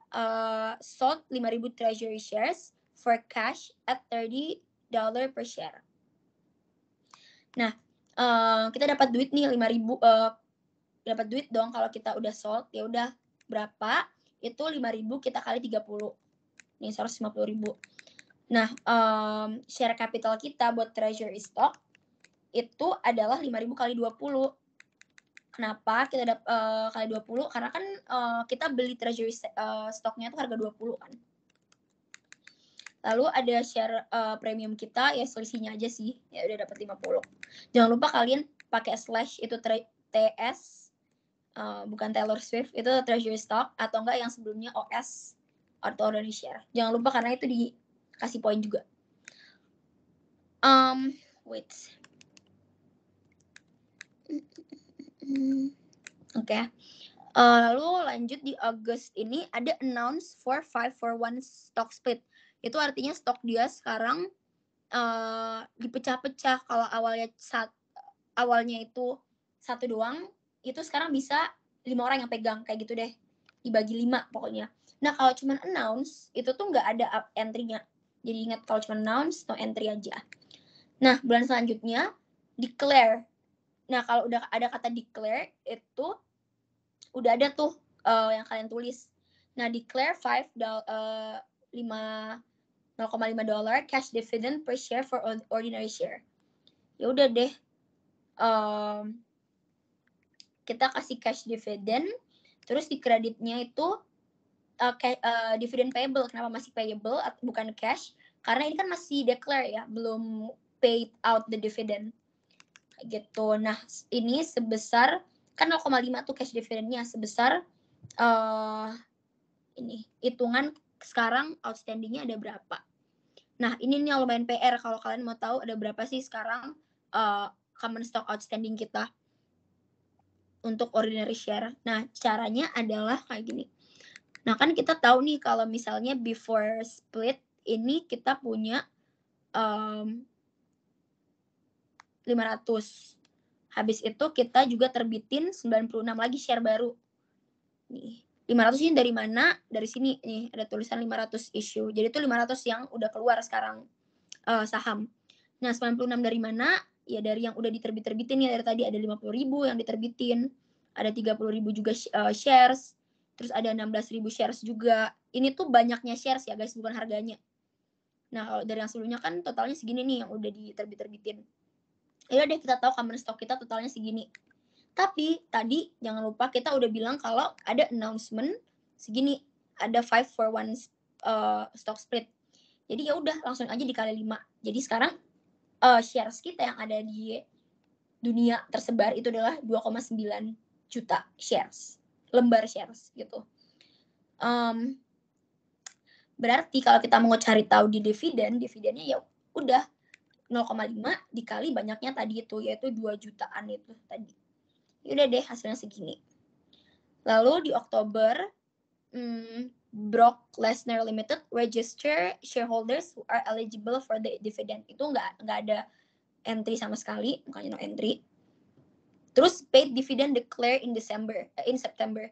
sold 5.000 treasury shares for cash at $30 per share. Nah, kita dapat duit nih 5.000, dapat duit dong kalau kita udah sold. Ya udah, berapa? Itu 5.000 kita kali 30. Nih 150.000. Nah, share capital kita buat treasury stock itu adalah 5.000 kali 20. Kenapa kita kali 20? Karena kan kita beli treasury stoknya itu harga 20 kan. Lalu ada share premium kita, ya selisihnya aja sih. Ya udah dapat 50. Jangan lupa kalian pakai slash itu TS, bukan Taylor Swift, itu treasury stock, atau enggak yang sebelumnya OS atau ordinary share. Jangan lupa karena itu dikasih poin juga. Wait. Oke. Lalu lanjut di August ini ada announce for 5-for-1 stock split. Itu artinya stok dia sekarang dipecah-pecah. Kalau awalnya itu 1 doang, itu sekarang bisa 5 orang yang pegang, kayak gitu deh. Dibagi 5 pokoknya. Nah, kalau cuma announce, itu tuh nggak ada entry-nya. Jadi ingat, kalau cuma announce, no entry aja. Nah, bulan selanjutnya, declare. Nah, kalau udah ada kata declare, itu udah ada tuh yang kalian tulis. Nah, declare $0.5 cash dividend per share for ordinary share. Ya udah deh, kita kasih cash dividend, terus di kreditnya itu dividend payable. Kenapa masih payable bukan cash? Karena ini kan masih declare ya, belum paid out the dividend. Gitu. Nah, ini sebesar kan 0,5 tuh cash dividendnya, sebesar ini hitungan sekarang outstandingnya ada berapa. Nah, ini nih yang lumayan PR kalau kalian mau tahu ada berapa sih sekarang common stock outstanding kita untuk ordinary share. Nah, caranya adalah kayak gini. Nah, kan kita tahu nih kalau misalnya before split ini kita punya 500. Habis itu kita juga terbitin 96 lagi share baru. Nih, 500 ini dari mana? Dari sini nih ada tulisan 500 issue. Jadi itu 500 yang udah keluar sekarang saham. Nah, 96 dari mana? Ya dari yang udah diterbit-terbitin ya, dari tadi ada 50.000 yang diterbitin. Ada 30.000 juga shares. Terus ada 16.000 shares juga. Ini tuh banyaknya shares ya guys, bukan harganya. Nah, kalau dari yang sebelumnya kan totalnya segini nih yang udah diterbit-terbitin. Ya udah kita tahu common stock kita totalnya segini. Tapi tadi jangan lupa kita udah bilang kalau ada announcement segini, ada 5 for 1 stock split. Jadi ya udah langsung aja dikali 5. Jadi sekarang shares kita yang ada di dunia tersebar itu adalah 2,9 juta shares, lembar shares gitu. Berarti kalau kita mau cari tahu di dividennya ya udah 0,5 dikali banyaknya tadi itu, yaitu 2 jutaan itu tadi. Udah deh hasilnya segini. Lalu di Oktober, Brock Lesnar Limited register shareholders who are eligible for the dividend. Itu nggak ada entry sama sekali, bukannya no entry. Terus paid dividend declare in September.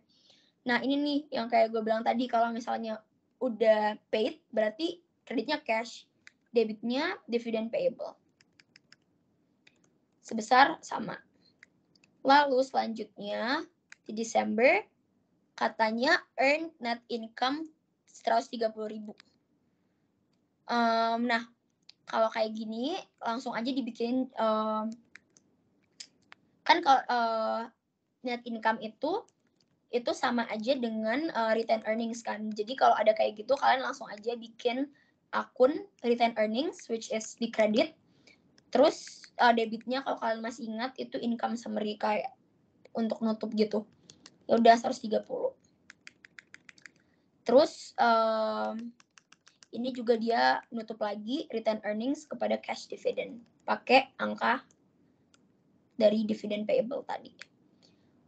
Nah ini nih yang kayak gue bilang tadi, kalau misalnya udah paid berarti kreditnya cash, debitnya dividend payable. Sebesar sama. Lalu selanjutnya di Desember katanya earn net income 130.000. Nah, kalau kayak gini langsung aja dibikin kan kalau net income itu sama aja dengan retained earnings kan. Jadi kalau ada kayak gitu kalian langsung aja bikin akun retained earnings which is di kredit. Terus debitnya kalau kalian masih ingat itu income summary kayak untuk nutup gitu. Ya udah 130. Terus ini juga dia nutup lagi retained earnings kepada cash dividend pakai angka dari dividend payable tadi.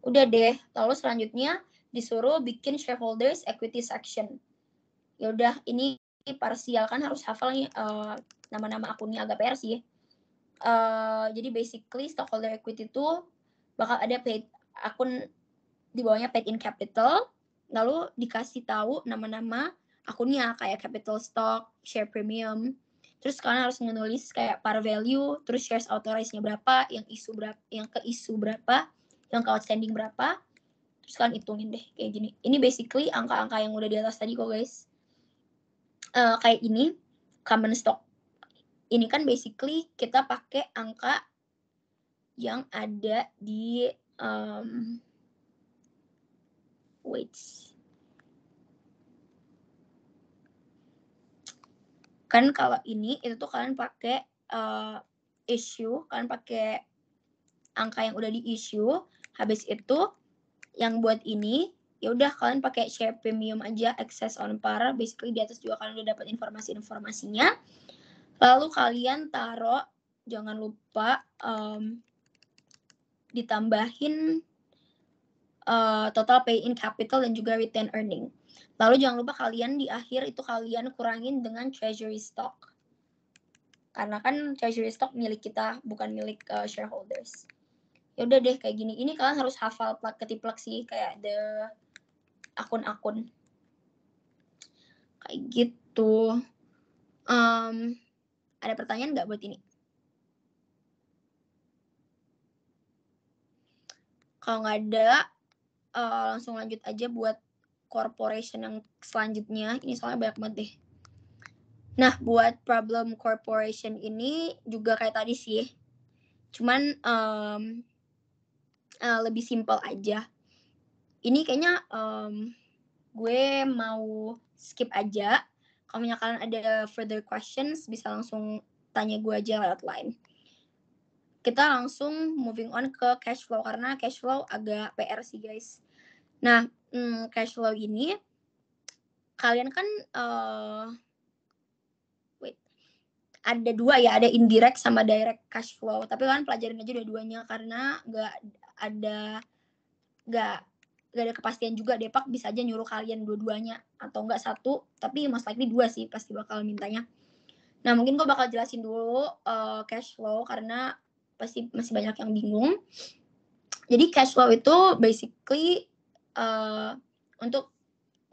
Udah deh, lalu selanjutnya disuruh bikin shareholders equity section. Ya udah, ini parsial kan harus hafal nih nama-nama akunnya, agak PR sih. Jadi basically stockholder equity itu bakal ada paid akun di bawahnya paid in capital, lalu dikasih tahu nama-nama akunnya kayak capital stock, share premium. Terus kalian harus menulis kayak par value, terus shares authorized-nya berapa, yang ke issue berapa, yang ke outstanding berapa. Terus kalian hitungin deh kayak gini. Ini basically angka-angka yang udah di atas tadi kok guys. Kayak ini common stock. Ini kan basically kita pakai angka yang ada di kan kalau ini itu tuh kalian pakai issue, kalian pakai angka yang udah di issue. Habis itu yang buat ini ya udah kalian pakai share premium aja, excess on par. Basically di atas juga kalian udah dapat informasinya. Lalu kalian taruh, jangan lupa ditambahin total pay in capital dan juga retain earning. Lalu jangan lupa kalian di akhir itu kalian kurangin dengan treasury stock. Karena kan treasury stock milik kita, bukan milik shareholders. Ya udah deh kayak gini. Ini kalian harus hafal ketiplek sih kayak the akun-akun. Kayak gitu. Ada pertanyaan nggak buat ini? Kalau nggak ada, langsung lanjut aja buat corporation yang selanjutnya. Ini soalnya banyak banget deh. Nah, buat problem corporation ini juga kayak tadi sih. Cuman lebih simple aja. Ini kayaknya gue mau skip aja. Kalau misalnya kalian ada further questions, bisa langsung tanya gue aja lewat line. Kita langsung moving on ke cash flow, karena cash flow agak PR sih guys. Nah, cash flow ini kalian kan ada dua ya, ada indirect sama direct cash flow. Tapi kalian pelajarin aja dua-duanya karena nggak ada kepastian juga. Depak bisa aja nyuruh kalian dua-duanya atau nggak satu, tapi most likely dua sih pasti bakal mintanya. Nah, mungkin gue bakal jelasin dulu cash flow karena pasti masih banyak yang bingung. Jadi cash flow itu basically untuk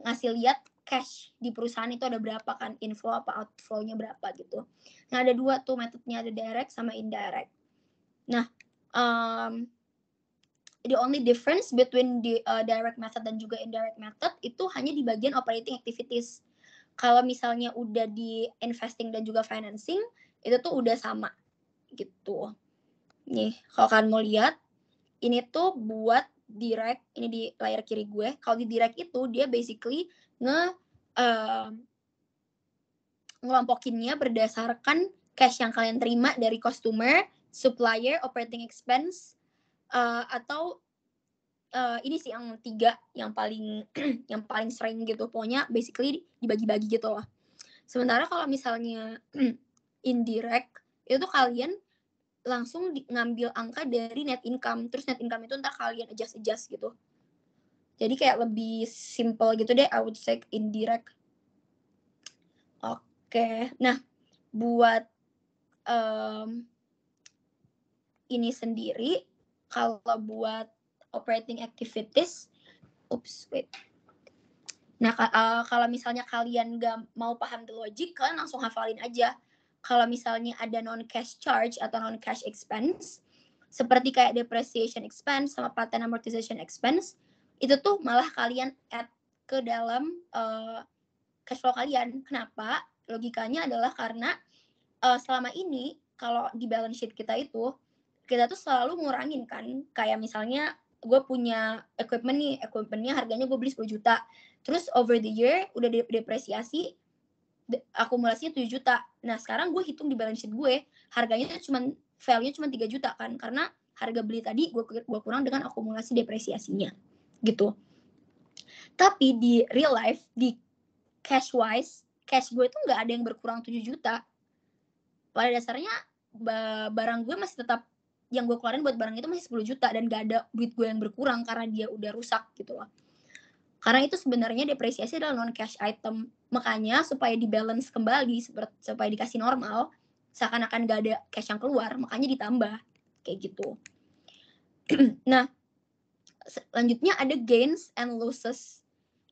ngasih lihat cash di perusahaan itu ada berapa kan, inflow apa outflow-nya berapa gitu. Nah ada dua tuh metodenya, ada direct sama indirect. Nah the only difference between the direct method dan juga indirect method itu hanya di bagian operating activities. Kalau misalnya udah di investing dan juga financing itu tuh udah sama gitu. Nih kalau kalian mau lihat, ini tuh buat direct, ini di layar kiri gue. Kalau di direct itu dia basically ngelompokinnya berdasarkan cash yang kalian terima dari customer, supplier, operating expense, atau ini sih yang 3 yang paling yang paling sering gitu. Pokoknya basically dibagi-bagi gitu loh. Sementara kalau misalnya indirect itu tuh kalian langsung ngambil angka dari net income, terus net income itu ntar kalian adjust gitu. Jadi kayak lebih simple gitu deh, I would say indirect. Oke, nah buat ini sendiri, kalau buat operating activities, Nah kalau misalnya kalian gak mau paham the logic, kalian langsung hafalin aja. Kalau misalnya ada non-cash charge atau non-cash expense, seperti kayak depreciation expense sama patent amortization expense, itu tuh malah kalian add ke dalam cash flow kalian. Kenapa? Logikanya adalah karena selama ini kalau di balance sheet kita itu, kita tuh selalu ngurangin kan. Kayak misalnya gue punya equipment nih, equipmentnya harganya gue beli 10 juta. Terus over the year udah depresiasi, akumulasinya 7 juta. Nah sekarang gue hitung di balance sheet gue, harganya cuma value cuma 3 juta kan, karena harga beli tadi gue kurang dengan akumulasi depresiasinya gitu. Tapi di real life, di cash wise, cash gue itu nggak ada yang berkurang 7 juta. Pada dasarnya barang gue masih tetap, yang gue keluarin buat barang itu masih 10 juta dan gak ada duit gue yang berkurang karena dia udah rusak gitu loh. Karena itu sebenarnya depresiasi adalah non-cash item. Makanya supaya di-balance kembali, supaya dikasih normal, seakan-akan gak ada cash yang keluar, makanya ditambah. Kayak gitu. Nah, selanjutnya ada gains and losses.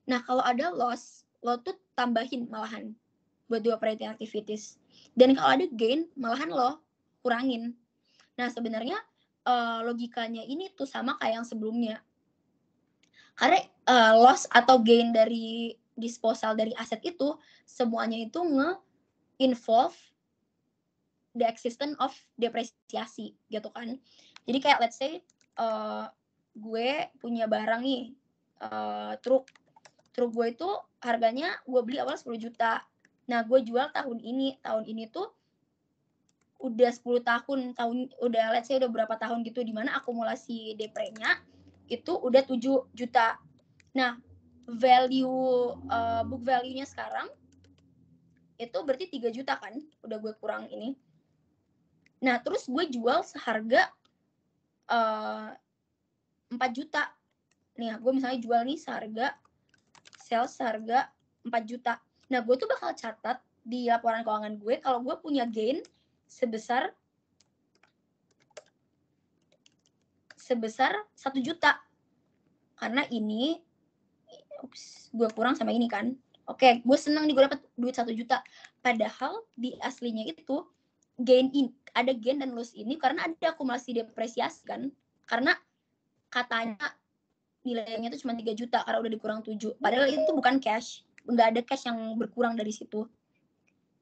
Nah, kalau ada loss, lo tuh tambahin malahan buat di operating activities. Dan kalau ada gain, malahan lo kurangin. Nah, sebenarnya logikanya ini tuh sama kayak yang sebelumnya. Karena loss atau gain dari disposal dari aset itu semuanya itu nge-involve the existence of depresiasi gitu kan. Jadi kayak let's say gue punya barang nih, truk gue itu harganya gue beli awal 10 juta. Nah gue jual tahun ini tuh udah 10 tahun, udah let's say udah berapa tahun gitu, dimana akumulasi deprenya itu udah 7 juta. Nah, book value-nya sekarang itu berarti 3 juta kan, udah gue kurang ini. Nah, terus gue jual seharga 4 juta. Nih, gue misalnya jual nih sales seharga 4 juta. Nah, gue tuh bakal catat di laporan keuangan gue kalau gue punya gain sebesar 1 juta. Karena ini gue kurang sama ini kan. Oke, gue senang nih gue dapat duit 1 juta. Padahal di aslinya itu ada gain dan loss ini karena ada akumulasi depresiasi kan. Karena katanya nilainya itu cuma 3 juta karena udah dikurang 7. Padahal itu bukan cash. Nggak ada cash yang berkurang dari situ.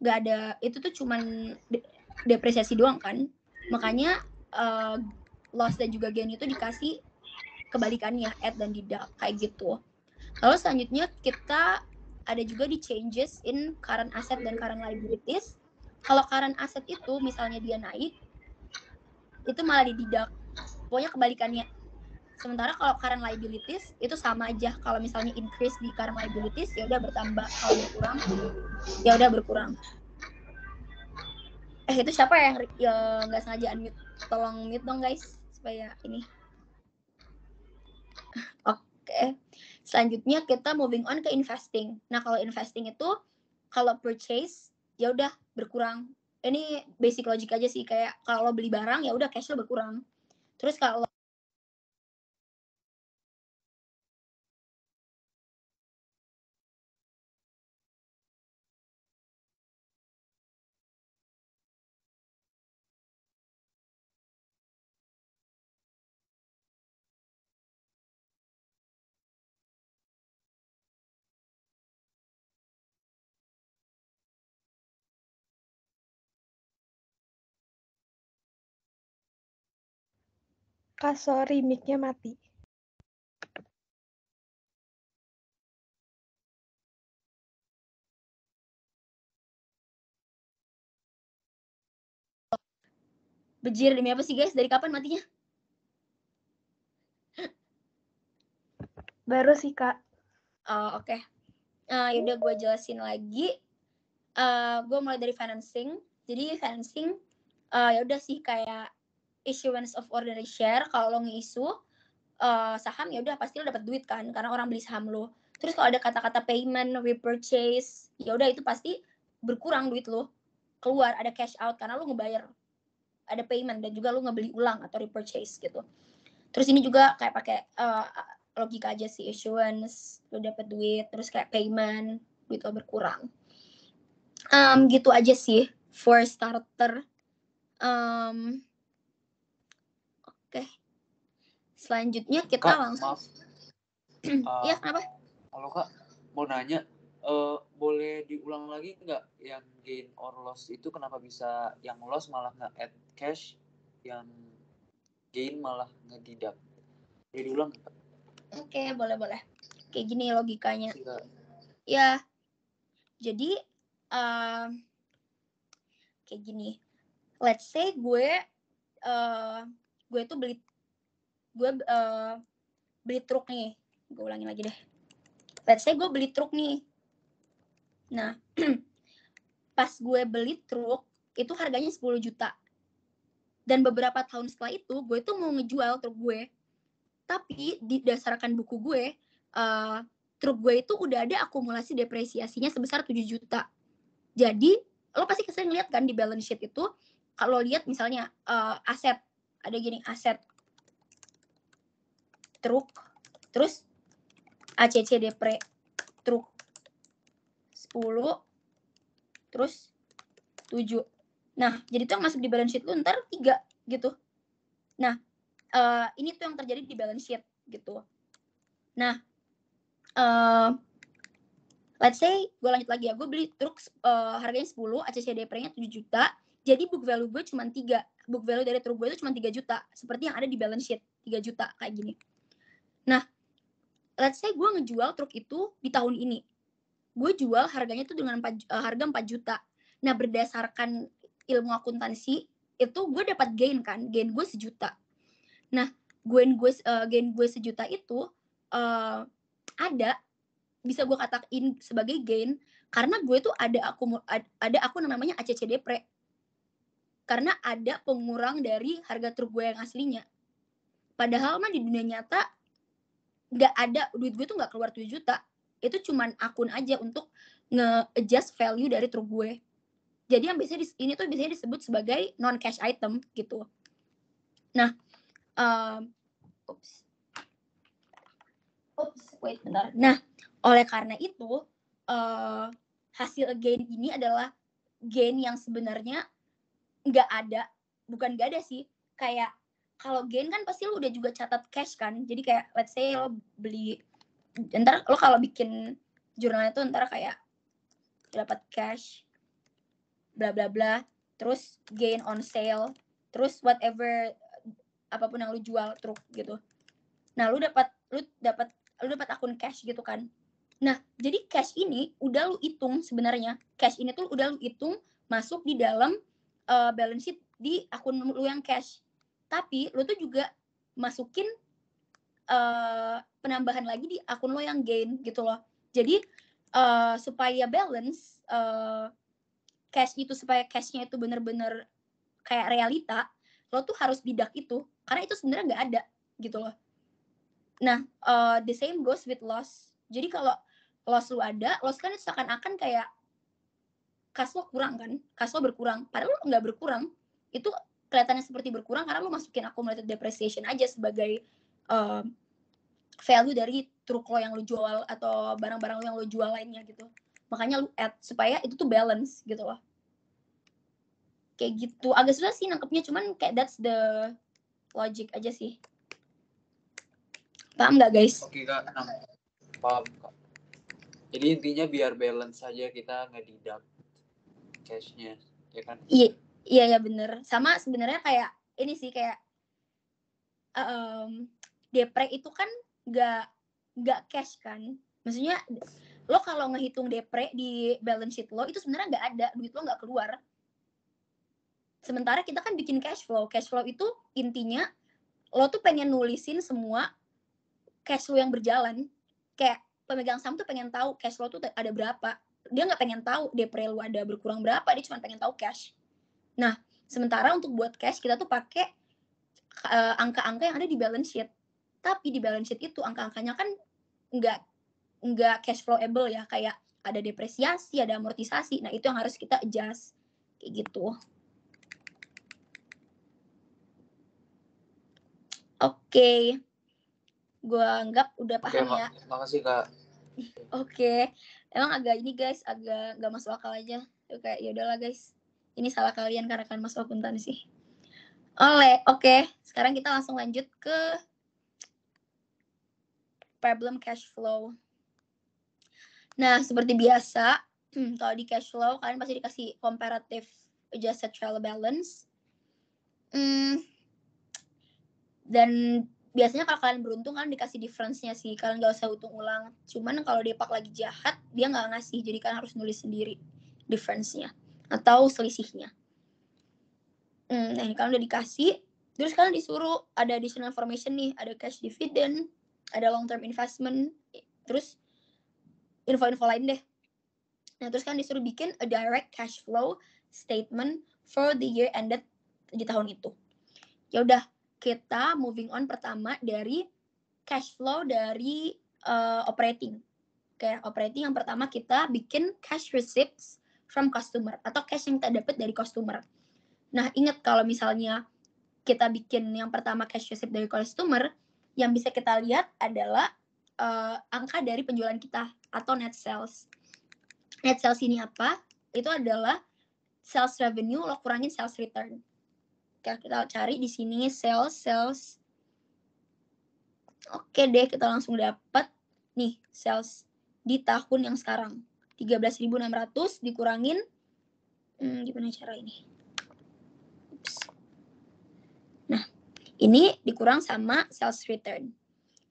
Nggak ada, itu tuh cuman depresiasi doang kan. Makanya loss dan juga gain itu dikasih kebalikannya, add dan deduct kayak gitu. Lalu selanjutnya kita ada juga di changes in current asset dan current liabilities. Kalau current asset itu misalnya dia naik, itu malah di-deduct. Pokoknya kebalikannya. Sementara kalau current liabilities itu sama aja. Kalau misalnya increase di current liabilities ya udah bertambah, kalau berkurang ya udah berkurang. Itu siapa yang nggak sengaja unmute? Tolong mute dong guys supaya ini. Oke. Selanjutnya kita moving on ke investing. Nah, kalau investing itu kalau purchase ya udah berkurang. ini basic logic aja sih, kayak kalau lo beli barang ya udah cash lo berkurang. Terus kalau Kak, sorry, mic-nya mati. bejir demi apa sih guys? Dari kapan matinya? Baru sih, Kak. Oke. Yaudah gue jelasin lagi. Gue mulai dari financing. Jadi financing ya udah sih kayak issuance of ordinary share. Kalau lo nge-issue saham ya udah pasti lo dapat duit kan karena orang beli saham lo. Terus kalau ada kata-kata payment, repurchase, ya udah itu pasti berkurang duit lo. Keluar ada cash out karena lo ngebayar. Ada payment dan juga lo ngebeli ulang atau repurchase gitu. Terus ini juga kayak pakai logika aja sih, issuance, lo dapat duit, terus kayak payment, duit lo berkurang. Gitu aja sih for starter. Oke. Selanjutnya kita Kak, langsung. maaf. Iya, kenapa? Halo Kak, mau nanya, boleh diulang lagi nggak yang gain or loss itu kenapa bisa yang loss malah nggak add cash, yang gain malah ngedidak? Boleh diulang Kak? Oke, boleh. Kayak gini logikanya. Sih, Kak. Ya, jadi kayak gini. Let's say gue tuh beli truk nih. Gue ulangin lagi deh. Let's say gue beli truk nih. Nah, pas gue beli truk, itu harganya 10 juta. Dan beberapa tahun setelah itu, gue tuh mau ngejual truk gue. Tapi didasarkan buku gue, truk gue itu udah ada akumulasi depresiasinya sebesar 7 juta. Jadi, lo pasti kesini ngeliat kan di balance sheet itu, kalau lihat misalnya aset, ada gini, aset truk, terus ACC depre truk 10, terus 7. Nah, jadi tuh yang masuk di balance sheet lu ntar 3 gitu. Nah, ini tuh yang terjadi di balance sheet gitu. Nah, let's say gue lanjut lagi ya, gue beli truk harganya 10, ACC depre-nya 7 juta, jadi book value gue cuma 3. Book value dari truk gue itu cuma 3 juta, seperti yang ada di balance sheet, 3 juta kayak gini. Nah, let's say gue ngejual truk itu di tahun ini. Gue jual harganya tuh dengan harga 4 juta. Nah, berdasarkan ilmu akuntansi, itu gue dapat gain kan, gain gue 1 juta. Nah, gain gue 1 juta itu ada, bisa gue katakan sebagai gain, karena gue tuh ada akun namanya ACC depre. Karena ada pengurang dari harga truk gue yang aslinya. Padahal mah di dunia nyata nggak ada, duit gue tuh nggak keluar 7 juta. Itu cuman akun aja untuk nge-adjust value dari truk gue. Jadi yang biasanya ini tuh biasanya disebut sebagai non cash item gitu. Nah, wait bentar. Nah, oleh karena itu hasil gain ini adalah gain yang sebenarnya nggak ada, bukan nggak ada sih, kayak kalau gain kan pasti lo udah juga catat cash kan. Jadi kayak let's say lo beli, ntar lo kalau bikin jurnal itu ntar kayak dapat cash bla bla bla, terus gain on sale, terus whatever apapun yang lu jual truk gitu. Nah, lu dapat akun cash gitu kan. Nah, jadi cash ini udah lu hitung sebenarnya. Cash ini tuh udah lu hitung masuk di dalam balance sheet di akun lu yang cash. Tapi lu tuh juga masukin penambahan lagi di akun lo yang gain gitu loh. Jadi supaya balance cash itu, supaya cashnya itu bener-bener kayak realita, lo tuh harus didak itu, karena itu sebenarnya nggak ada gitu loh. Nah, the same goes with loss. Jadi kalau loss lu ada, loss kan seakan-akan kayak cash flow kurang kan, cash flow berkurang, padahal lu nggak berkurang, itu kelihatannya seperti berkurang karena lu masukin accumulated depreciation aja sebagai value dari truk lo yang lu jual atau barang-barang lo yang lu jual lainnya gitu, makanya lu add supaya itu tuh balance gitu loh. Kayak gitu, agak susah sih nangkepnya, cuman kayak that's the logic aja sih. Paham nggak guys? Oke Kak, paham Kak. Jadi intinya biar balance saja, kita nge-deduct cash-nya, ya kan? Iya bener. Sama sebenarnya kayak ini sih, kayak depre itu kan nggak cash kan. Maksudnya lo kalau ngehitung depre di balance sheet lo itu sebenarnya nggak ada, duit lo nggak keluar. Sementara kita kan bikin cash flow. Cash flow itu intinya lo tuh pengen nulisin semua cash flow yang berjalan. Kayak pemegang saham tuh pengen tahu cash flow tuh ada berapa. Dia nggak pengen tahu depre lo ada berkurang berapa, dia cuma pengen tahu cash. Nah, sementara untuk buat cash kita tuh pakai angka-angka yang ada di balance sheet. Tapi di balance sheet itu angka-angkanya kan nggak cash flowable ya, kayak ada depresiasi, ada amortisasi. Nah, itu yang harus kita adjust kayak gitu. Oke. Gua anggap udah paham ya. Makasih Kak. Oke. Emang agak ini guys, agak nggak masuk akal aja. Kayak ya udahlah guys. Ini salah kalian karena kalian masuk akuntansi. Oke. Sekarang kita langsung lanjut ke problem cash flow. Nah, seperti biasa, kalau di cash flow kalian pasti dikasih comparative adjusted trial balance. Dan biasanya kalau kalian beruntung kan dikasih difference-nya sih, kalian nggak usah hitung ulang. Cuman kalau Depak lagi jahat, dia nggak ngasih, jadi kalian harus nulis sendiri difference-nya atau selisihnya. Nah, ini kalian udah dikasih, terus kalian disuruh ada additional information nih, ada cash dividend, ada long term investment, terus info-info lain deh. Nah, terus kalian disuruh bikin a direct cash flow statement for the year ended di tahun itu. Ya udah, kita moving on pertama dari cash flow dari operating. Kayak operating yang pertama kita bikin cash receipts from customer atau cash yang kita dapat dari customer. Nah, ingat kalau misalnya kita bikin yang pertama cash receipt dari customer, yang bisa kita lihat adalah angka dari penjualan kita atau net sales. Net sales ini apa? Itu adalah sales revenue lo kurangin sales return. Kita cari di sini sales. Oke deh, kita langsung dapat nih sales di tahun yang sekarang. 13.600 dikurangin gimana cara ini? Nah, ini dikurang sama sales return.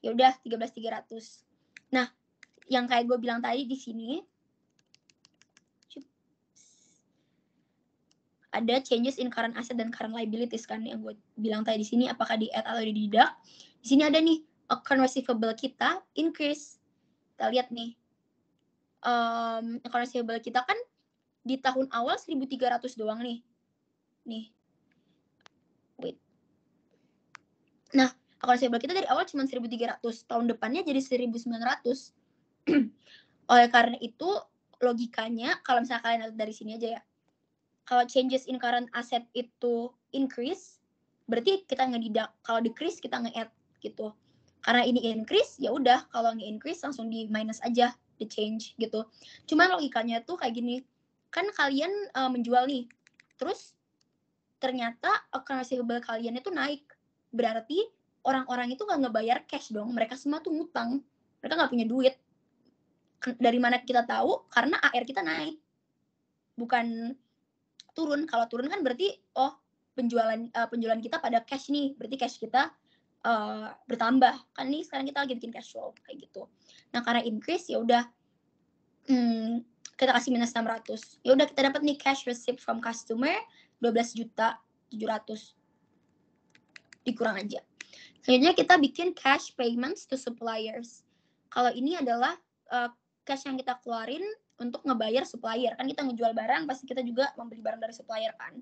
Ya udah 13.300. Nah, yang kayak gue bilang tadi di sini ada changes in current asset dan current liabilities kan yang gue bilang tadi di sini, apakah di add atau di deduct. Di sini ada nih account receivable kita increase. Kita lihat nih account receivable kita kan di tahun awal 1.300 doang nih. Wait. Nah, account receivable kita dari awal cuma 1.300, tahun depannya jadi 1.900. Oleh karena itu logikanya kalau misalnya kalian lihat dari sini aja ya, kalau changes in current asset itu increase, berarti kita nge-deduct. Kalau decrease kita nge-add gitu. Karena ini increase, ya udah kalau nge-increase langsung di minus aja, the change gitu. Cuman logikanya tuh kayak gini. Kan kalian menjual nih. Terus ternyata account receivable kalian itu naik. Berarti orang-orang itu nggak ngebayar cash dong. Mereka semua tuh ngutang. Mereka nggak punya duit. Dari mana kita tahu? Karena AR kita naik. Bukan turun. Kalau turun kan berarti penjualan kita pada cash nih, berarti cash kita bertambah kan. Nih sekarang kita lagi bikin cash flow kayak gitu. Nah, karena increase ya udah kita kasih minus 600. Ya udah kita dapat nih cash receipt from customer 12.700.000 dikurang aja. Selanjutnya kita bikin cash payments to suppliers. Kalau ini adalah cash yang kita keluarin untuk ngebayar supplier. Kan kita ngejual barang, pasti kita juga membeli barang dari supplier kan.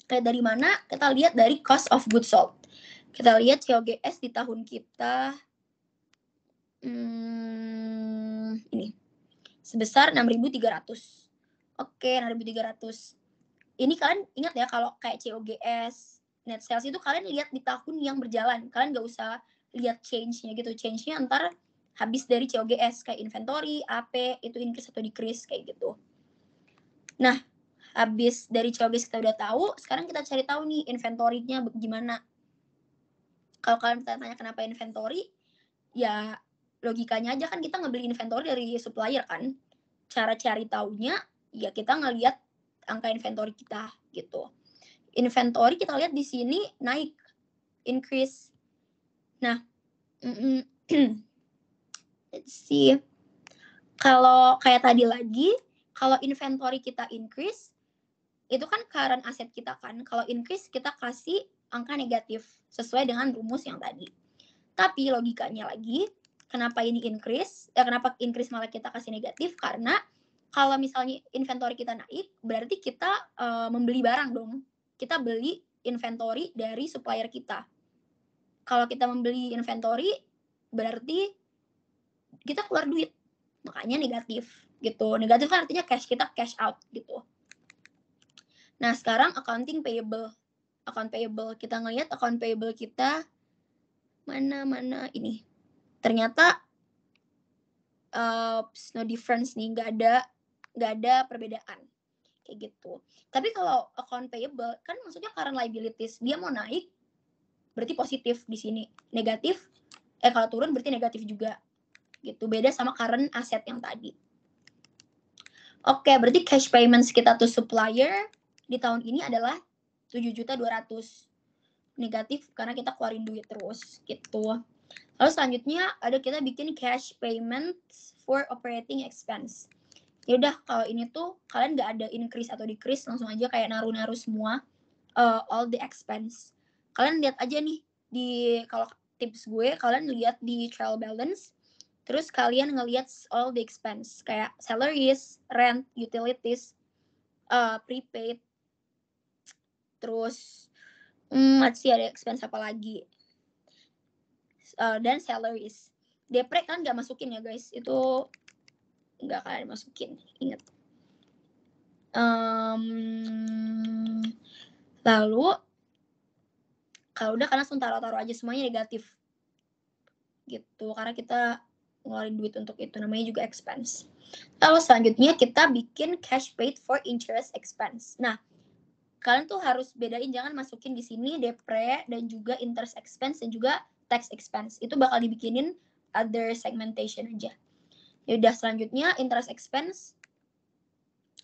Kayak dari mana? Kita lihat dari cost of goods sold. Kita lihat COGS di tahun kita ini sebesar 6.300. Oke, 6.300. Ini kalian ingat ya kalau kayak COGS, net sales itu kalian lihat di tahun yang berjalan. Kalian nggak usah lihat change-nya gitu. Change-nya antar habis dari COGS kayak inventory, AP itu increase atau decrease kayak gitu. Nah, habis dari COGS kita udah tahu, sekarang kita cari tahu nih inventory-nya gimana. Kalau kalian tanya kenapa inventory, ya logikanya aja kan kita ngebeli inventory dari supplier kan. Cara cari taunya ya kita ngelihat angka inventory kita gitu. Inventory kita lihat di sini naik, increase. Nah, let's see. Kalau kayak tadi lagi, kalau inventory kita increase, itu kan current asset kita kan. Kalau increase kita kasih angka negatif sesuai dengan rumus yang tadi. Tapi logikanya lagi, kenapa ini increase? Kenapa increase malah kita kasih negatif? Karena kalau misalnya inventory kita naik, berarti kita membeli barang dong. Kita beli inventory dari supplier kita. Kalau kita membeli inventory, berarti kita keluar duit. Makanya negatif gitu. Negatif kan artinya cash kita cash out gitu. Nah, sekarang accounting payable. Account payable. Kita ngelihat account payable kita mana ini. Ternyata no difference nih, nggak ada perbedaan kayak gitu. Tapi kalau account payable kan maksudnya current liabilities, dia mau naik berarti positif di sini, negatif kalau turun berarti negatif juga gitu. Beda sama current asset yang tadi. Oke, berarti cash payments kita to supplier di tahun ini adalah 7.200.000 negatif karena kita keluarin duit terus gitu. Lalu selanjutnya ada kita bikin cash payments for operating expense. Ya udah, kalau ini tuh kalian nggak ada increase atau decrease, langsung aja kayak naruh semua all the expense. Kalian lihat aja nih di, kalau tips gue, kalian lihat di trial balance, terus kalian ngelihat all the expense kayak salaries, rent, utilities, prepaid, terus let's see ada expense apa lagi, dan salaries. Depre kan nggak masukin ya guys, itu nggak kalian masukin, ingat. Lalu kalau udah kalian langsung taruh aja semuanya negatif gitu, karena kita ngeluarin duit untuk itu, namanya juga expense. Lalu selanjutnya kita bikin cash paid for interest expense. Nah, kalian tuh harus bedain, jangan masukin di sini depre dan juga interest expense dan juga tax expense. Itu bakal dibikinin other segmentation aja. Ya udah, selanjutnya interest expense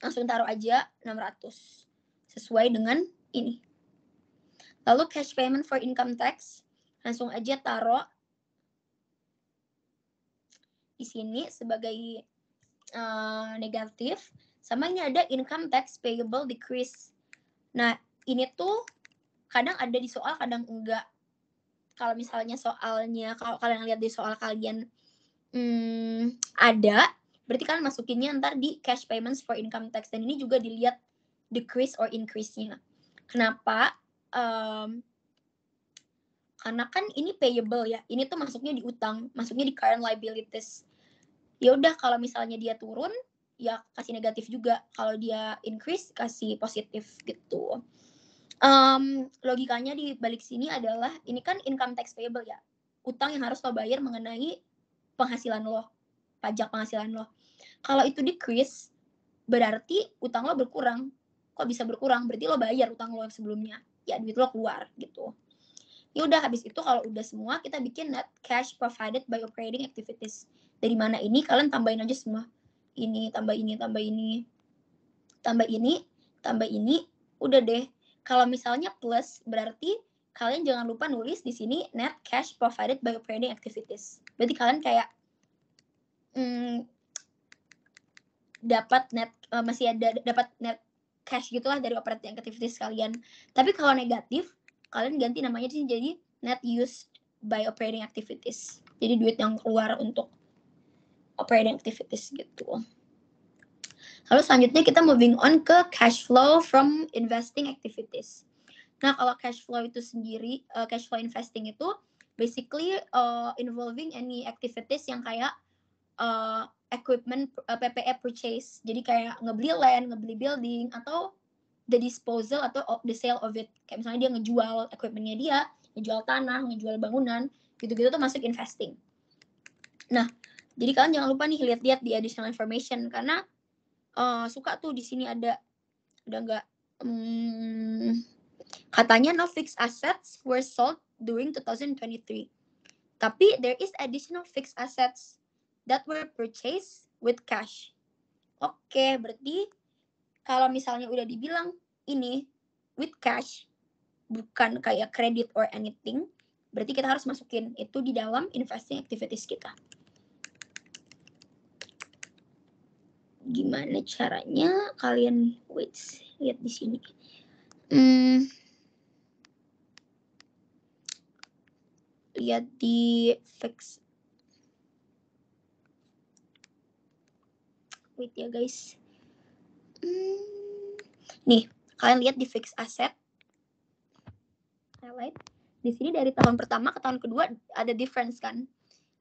langsung taruh aja 600 sesuai dengan ini. Lalu cash payment for income tax langsung aja taruh di sini sebagai negatif. Sama ini ada income tax payable decrease. Nah, ini tuh kadang ada di soal, kadang enggak. Kalau misalnya soalnya, kalau kalian lihat di soal kalian ada, berarti kalian masukinnya ntar di cash payments for income tax. Dan ini juga dilihat decrease or increase-nya. Kenapa? Karena kan ini payable ya. Ini tuh masuknya di utang, masuknya di current liabilities. Ya udah, kalau misalnya dia turun, ya kasih negatif juga. Kalau dia increase, kasih positif gitu. Logikanya di balik sini adalah, ini kan income tax payable ya. Utang yang harus lo bayar mengenai penghasilan lo, pajak penghasilan lo. Kalau itu decrease, berarti utang lo berkurang. Kok bisa berkurang? Berarti lo bayar utang lo yang sebelumnya. Ya, duit lo keluar gitu. Ya udah, habis itu kalau udah semua, kita bikin net cash provided by operating activities. Dari mana ini? Kalian tambahin aja semua. Ini, tambah ini, tambah ini, tambah ini, tambah ini. Udah deh. Kalau misalnya plus, berarti kalian jangan lupa nulis di sini net cash provided by operating activities. Berarti kalian kayak dapat net, masih ada dapat net cash gitulah dari operating activities kalian. Tapi kalau negatif, kalian ganti namanya sih jadi net used by operating activities. Jadi duit yang keluar untuk operating activities gitu. Lalu selanjutnya kita moving on ke cash flow from investing activities. Nah, kalau cash flow itu sendiri, cash flow investing itu basically involving any activities yang kayak equipment PPE purchase. Jadi kayak ngebeli land, ngebeli building, atau the disposal atau the sale of it. Kayak misalnya dia ngejual equipmentnya dia, ngejual tanah, ngejual bangunan, gitu-gitu tuh masuk investing. Nah, jadi kalian jangan lupa nih lihat-lihat di additional information karena suka tuh di sini ada nggak katanya no fixed assets were sold during 2023. Tapi there is additional fixed assets that were purchased with cash. Oke, berarti kalau misalnya udah dibilang ini with cash, bukan kayak credit or anything, berarti kita harus masukin itu di dalam investing activities kita. Gimana caranya? Kalian lihat di sini. Lihat di fix. Wait ya guys. Nih, kalian lihat di fixed asset. Highlight. Di sini dari tahun pertama ke tahun kedua ada difference kan.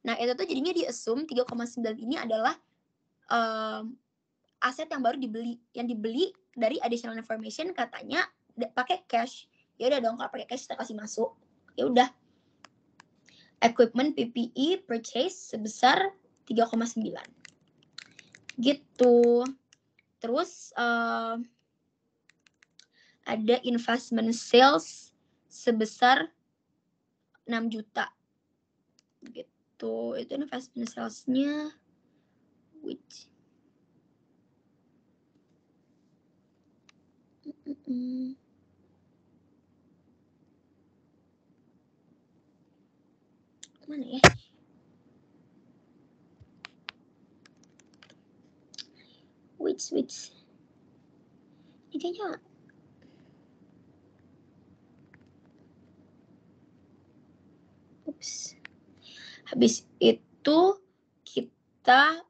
Nah, itu tuh jadinya di-assume 3,9 ini adalah aset yang baru dibeli. Yang dibeli dari additional information katanya pakai cash. Ya udah dong, kalau pakai cash kita kasih masuk. Ya udah. Equipment PPE purchase sebesar 3,9. Gitu. Terus ada investment sales sebesar 6 juta. Gitu. Itu investment sales-nya. Mana ya? Which ini kayaknya habis itu kita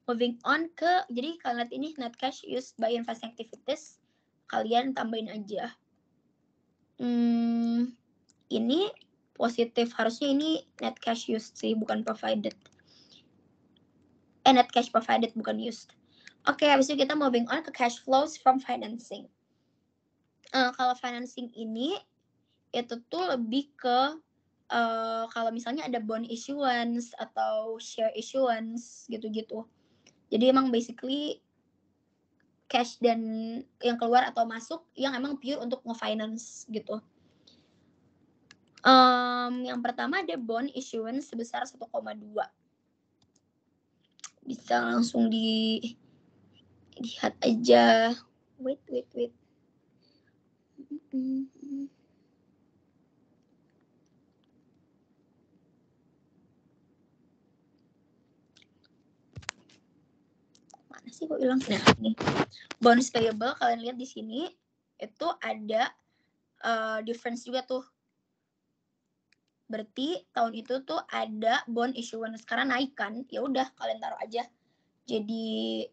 moving on ke, jadi kalian lihat ini net cash used by investing activities, kalian tambahin aja. Ini positif, harusnya ini net cash used sih, bukan provided. Net cash provided, bukan used. Oke, habis itu kita moving on ke cash flows from financing. Kalau financing ini, itu tuh lebih ke kalau misalnya ada bond issuance atau share issuance gitu-gitu. Jadi emang basically cash dan yang keluar atau masuk yang emang pure untuk nge-finance gitu. Yang pertama ada bond issuance sebesar 1,2. Bisa langsung dilihat aja. Wait. Mana sih kok hilang? Nah, ini. Bonds payable kalian lihat di sini itu ada difference juga tuh. Berarti tahun itu tuh ada bond issuance karena naik kan. Ya udah kalian taruh aja. Jadi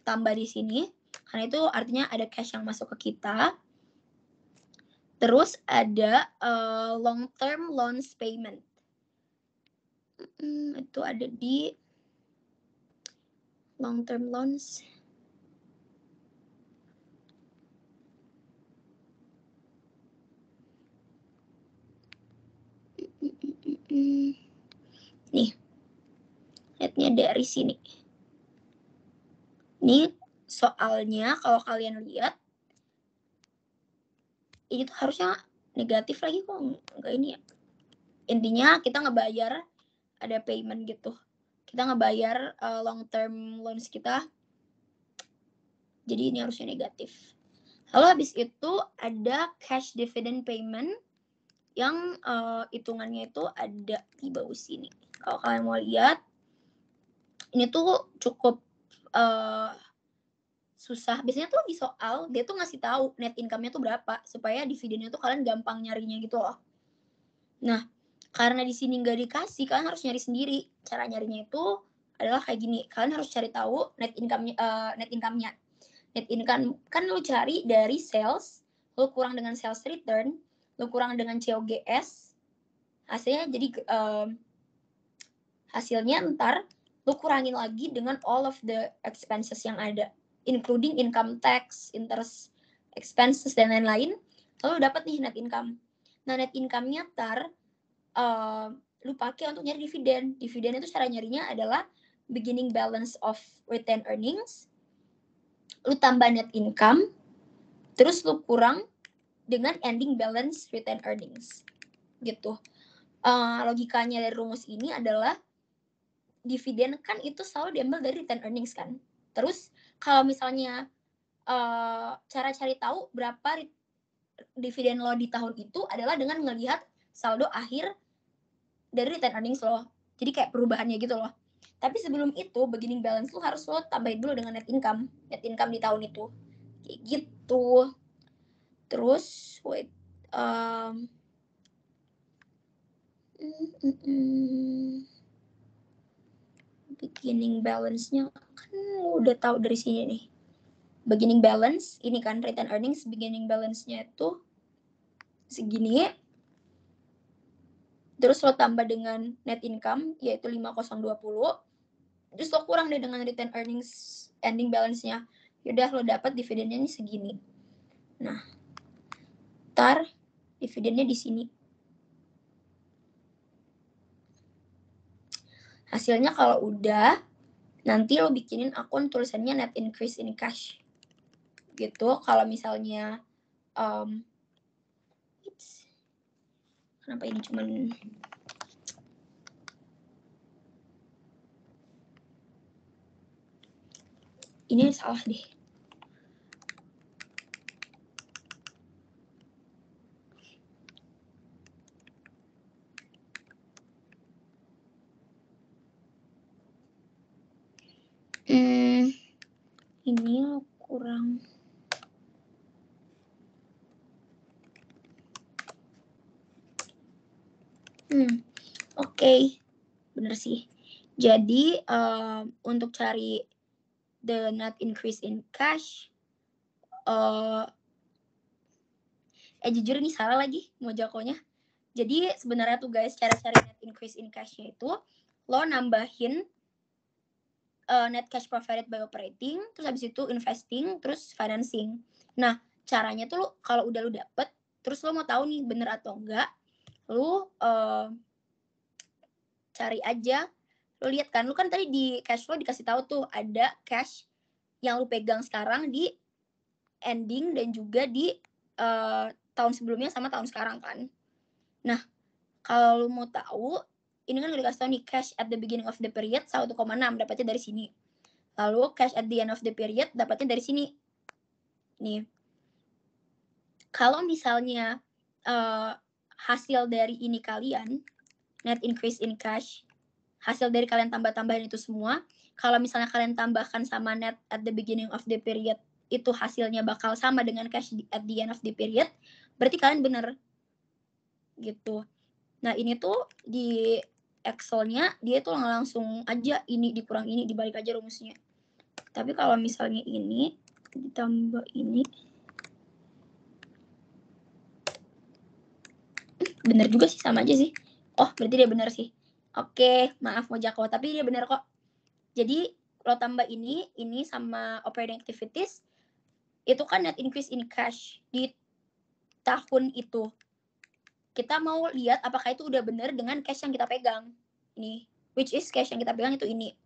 tambah di sini karena itu artinya ada cash yang masuk ke kita. Terus ada long term loans payment. Itu ada di long term loans. Nih, lihatnya dari sini. Ini soalnya kalau kalian lihat, ini tuh harusnya negatif lagi kok enggak ini ya. Intinya kita ngebayar ada payment gitu. Kita ngebayar long term loans kita. Jadi ini harusnya negatif. Lalu habis itu ada cash dividend payment yang hitungannya itu ada di bawah sini. Kalau kalian mau lihat, ini tuh cukup susah. Biasanya tuh di soal dia tuh ngasih tahu net income-nya tuh berapa supaya dividennya tuh kalian gampang nyarinya gitu loh. Nah, karena di sini nggak dikasih, kalian harus nyari sendiri. Cara nyarinya itu adalah kayak gini. Kalian harus cari tahu net income-nya. Net income kan lu cari dari sales, lu kurang dengan sales return, lu kurang dengan COGS, hasilnya jadi Hasilnya ntar lu kurangin lagi dengan all of the expenses yang ada, including income tax, interest expenses, dan lain-lain. Lalu dapat nih net income. Nah, net income-nya ntar lu pakai untuk nyari dividen. Dividen itu cara nyarinya adalah beginning balance of retained earnings, lu tambah net income, terus lu kurang dengan ending balance retained earnings. Gitu. Logikanya dari rumus ini adalah dividen kan itu selalu diambil dari retained earnings kan. Terus kalau misalnya cara cari tahu berapa dividen lo di tahun itu adalah dengan melihat saldo akhir dari retained earnings lo. Jadi kayak perubahannya gitu loh. Tapi sebelum itu beginning balance lo harus lo tambahin dulu dengan net income. Net income di tahun itu. Kayak gitu. Terus wait. Beginning balance-nya kan lo udah tahu dari sini nih. Beginning balance ini kan retained earnings, beginning balance-nya itu segini. Terus lo tambah dengan net income yaitu 5020. Terus lo kurang deh dengan retained earnings ending balance-nya. Yaudah lo dapat dividennya ini segini. Nah, ntar dividennya di sini. Hasilnya kalau udah, nanti lo bikinin akun tulisannya net increase in cash. Gitu. Kalau misalnya kenapa ini cuman ini salah deh. Ini kurang. Oke. Bener sih. Jadi untuk cari the net increase in cash, jujur ini salah lagi mojakonya. Jadi sebenarnya tuh guys, cara cari net increase in cash-nya itu lo nambahin net cash provided by operating, terus habis itu investing, terus financing. Nah, caranya tuh lo kalau udah lo dapet, terus lo mau tahu nih bener atau enggak, lo cari aja. Lo lihat kan, lo kan tadi di cash flow dikasih tahu tuh ada cash yang lo pegang sekarang di ending dan juga di tahun sebelumnya sama tahun sekarang kan. Nah, kalau lo mau tahu, ini kan udah dikasih tahu nih cash at the beginning of the period 1,6 dapatnya dari sini. Lalu cash at the end of the period dapatnya dari sini. Nih. Kalau misalnya hasil dari ini kalian, net increase in cash, hasil dari kalian tambah-tambahin itu semua, kalau misalnya kalian tambahkan sama net at the beginning of the period, itu hasilnya bakal sama dengan cash at the end of the period, berarti kalian bener. Gitu. Nah, ini tuh di Excel-nya, dia tuh langsung aja ini dikurang ini, dibalik aja rumusnya. Tapi kalau misalnya ini, ditambah ini, bener juga sih, sama aja sih. Oh, berarti dia bener sih. Oke, maaf Mojako, tapi dia bener kok. Jadi, lo tambah ini sama operating activities, itu kan net increase in cash di tahun itu. Kita mau lihat apakah itu udah bener dengan cash yang kita pegang. Ini, which is cash yang kita pegang itu ini.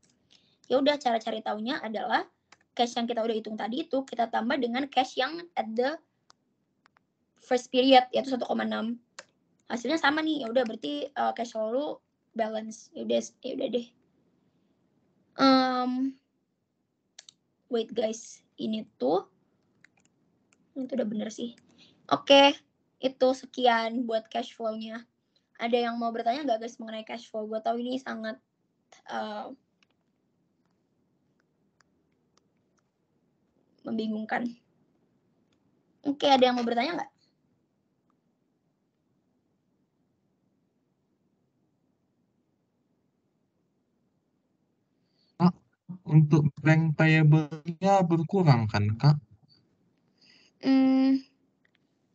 Ya udah, cara cari taunya adalah cash yang kita udah hitung tadi itu kita tambah dengan cash yang at the first period yaitu 1,6. Hasilnya sama nih. Ya udah, berarti cash flow lu balance. Ya udah deh. Wait guys, ini tuh udah bener sih. Oke, itu sekian buat cash flow-nya. Ada yang mau bertanya nggak guys mengenai cash flow? Gue tahu ini sangat membingungkan. Oke, ada yang mau bertanya nggak? Untuk bank payable-nya berkurang kan, Kak?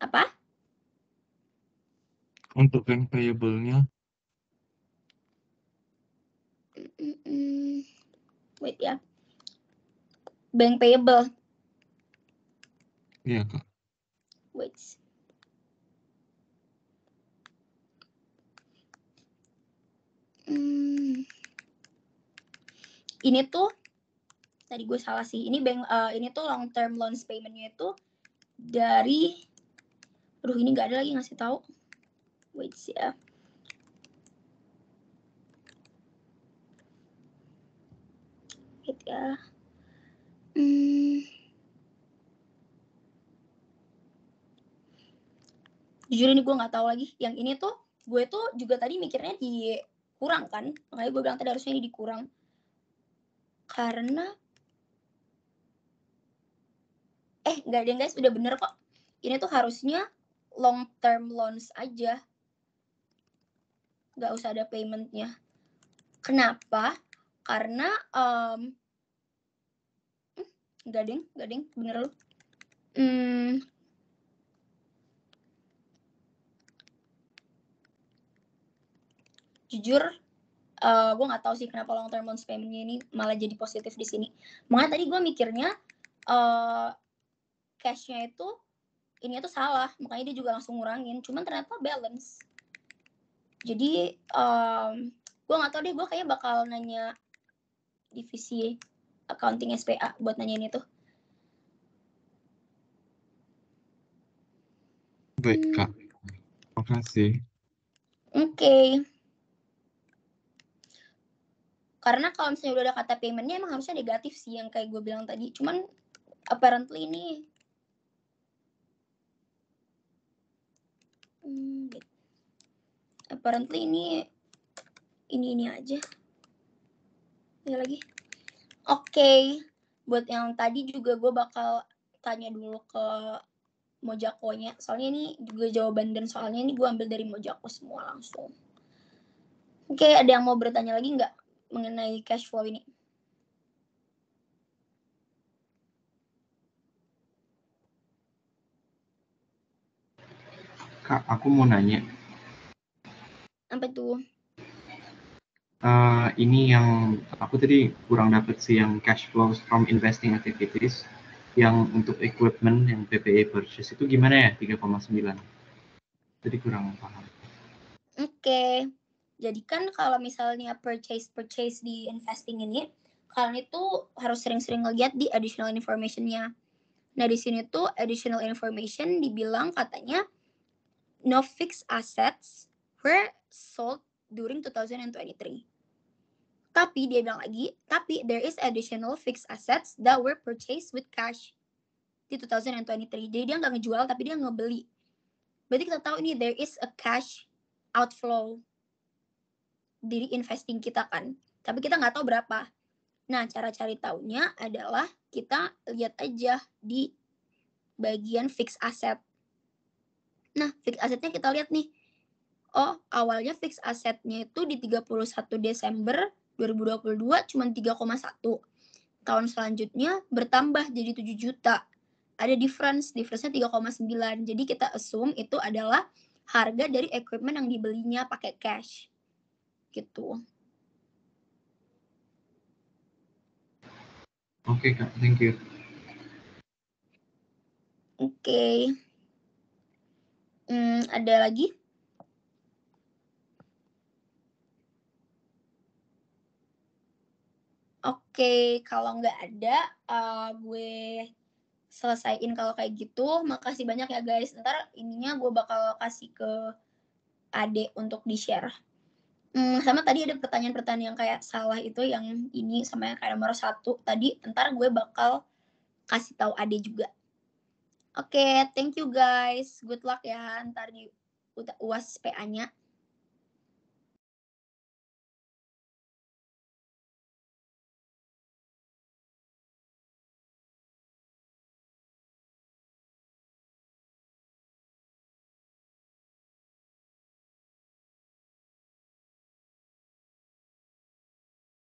Apa? Untuk bank payable-nya Wait ya. Bank payable. Iya, Kak. Wait. Ini tuh tadi gue salah sih. Ini ini tuh long term loans payment-nya itu dari ini nggak ada lagi ngasih tahu. Wait ya. Wait ya. Jujur ini gue nggak tahu lagi. Yang ini tuh gue tuh juga tadi mikirnya dikurang kan. Makanya gue bilang tadi harusnya ini dikurang. Karena enggak deh guys, udah bener kok. Ini tuh harusnya long term loans aja. Nggak usah ada payment-nya. Kenapa? Karena enggak deng, bener lu. Jujur, gue nggak tahu sih kenapa long term loans payment-nya ini malah jadi positif di sini. Makanya tadi gue mikirnya cash-nya itu ini tuh salah, makanya dia juga langsung ngurangin. Cuman ternyata balance. Jadi gue nggak tahu deh, gue kayaknya bakal nanya divisi accounting SPA buat nanyain itu. Baik, Kak. Makasih. Oke. Karena kalau misalnya udah ada kata payment-nya emang harusnya negatif sih yang kayak gue bilang tadi. Cuman apparently ini ini aja. Ya lagi. Oke. Buat yang tadi juga gue bakal tanya dulu ke Mojako-nya. Soalnya ini juga jawaban dan soalnya ini gue ambil dari Mojako semua langsung. Oke, ada yang mau bertanya lagi nggak mengenai cash flow ini? Kak, aku mau nanya. Apa tuh? Ini yang aku tadi kurang dapet sih yang cash flows from investing activities. Yang untuk equipment yang PPE purchase itu gimana ya 3,9? Jadi kurang paham. Oke. Jadi kan kalau misalnya purchase di investing ini, kalian itu harus sering-sering ngeliat di additional information-nya. Nah, di sini tuh additional information dibilang katanya no fixed assets were sold during 2023. Tapi dia bilang lagi, tapi there is additional fixed assets that were purchased with cash di 2023. Jadi dia nggak ngejual, tapi dia ngebeli. Berarti kita tahu ini there is a cash outflow dari investing kita kan. Tapi kita nggak tahu berapa. Nah, cara cari taunya adalah kita lihat aja di bagian fixed asset. Nah, fixed assetnya kita lihat nih. Oh, awalnya fixed assetnya itu di 31 Desember 2022 cuma 3,1. Tahun selanjutnya bertambah jadi 7 juta. Ada difference-nya 3,9. Jadi kita assume itu adalah harga dari equipment yang dibelinya pakai cash. Gitu. Oke, Kak. Thank you. Oke. Ada lagi? Oke, kalau nggak ada, gue selesaiin kalau kayak gitu. Makasih banyak ya guys. Ntar ininya gue bakal kasih ke Ade untuk di-share. Sama tadi ada pertanyaan-pertanyaan yang kayak salah itu yang ini sama yang kayak nomor 1 tadi. Ntar gue bakal kasih tahu Ade juga. Oke, thank you guys. Good luck ya ntar di UAS PA-nya.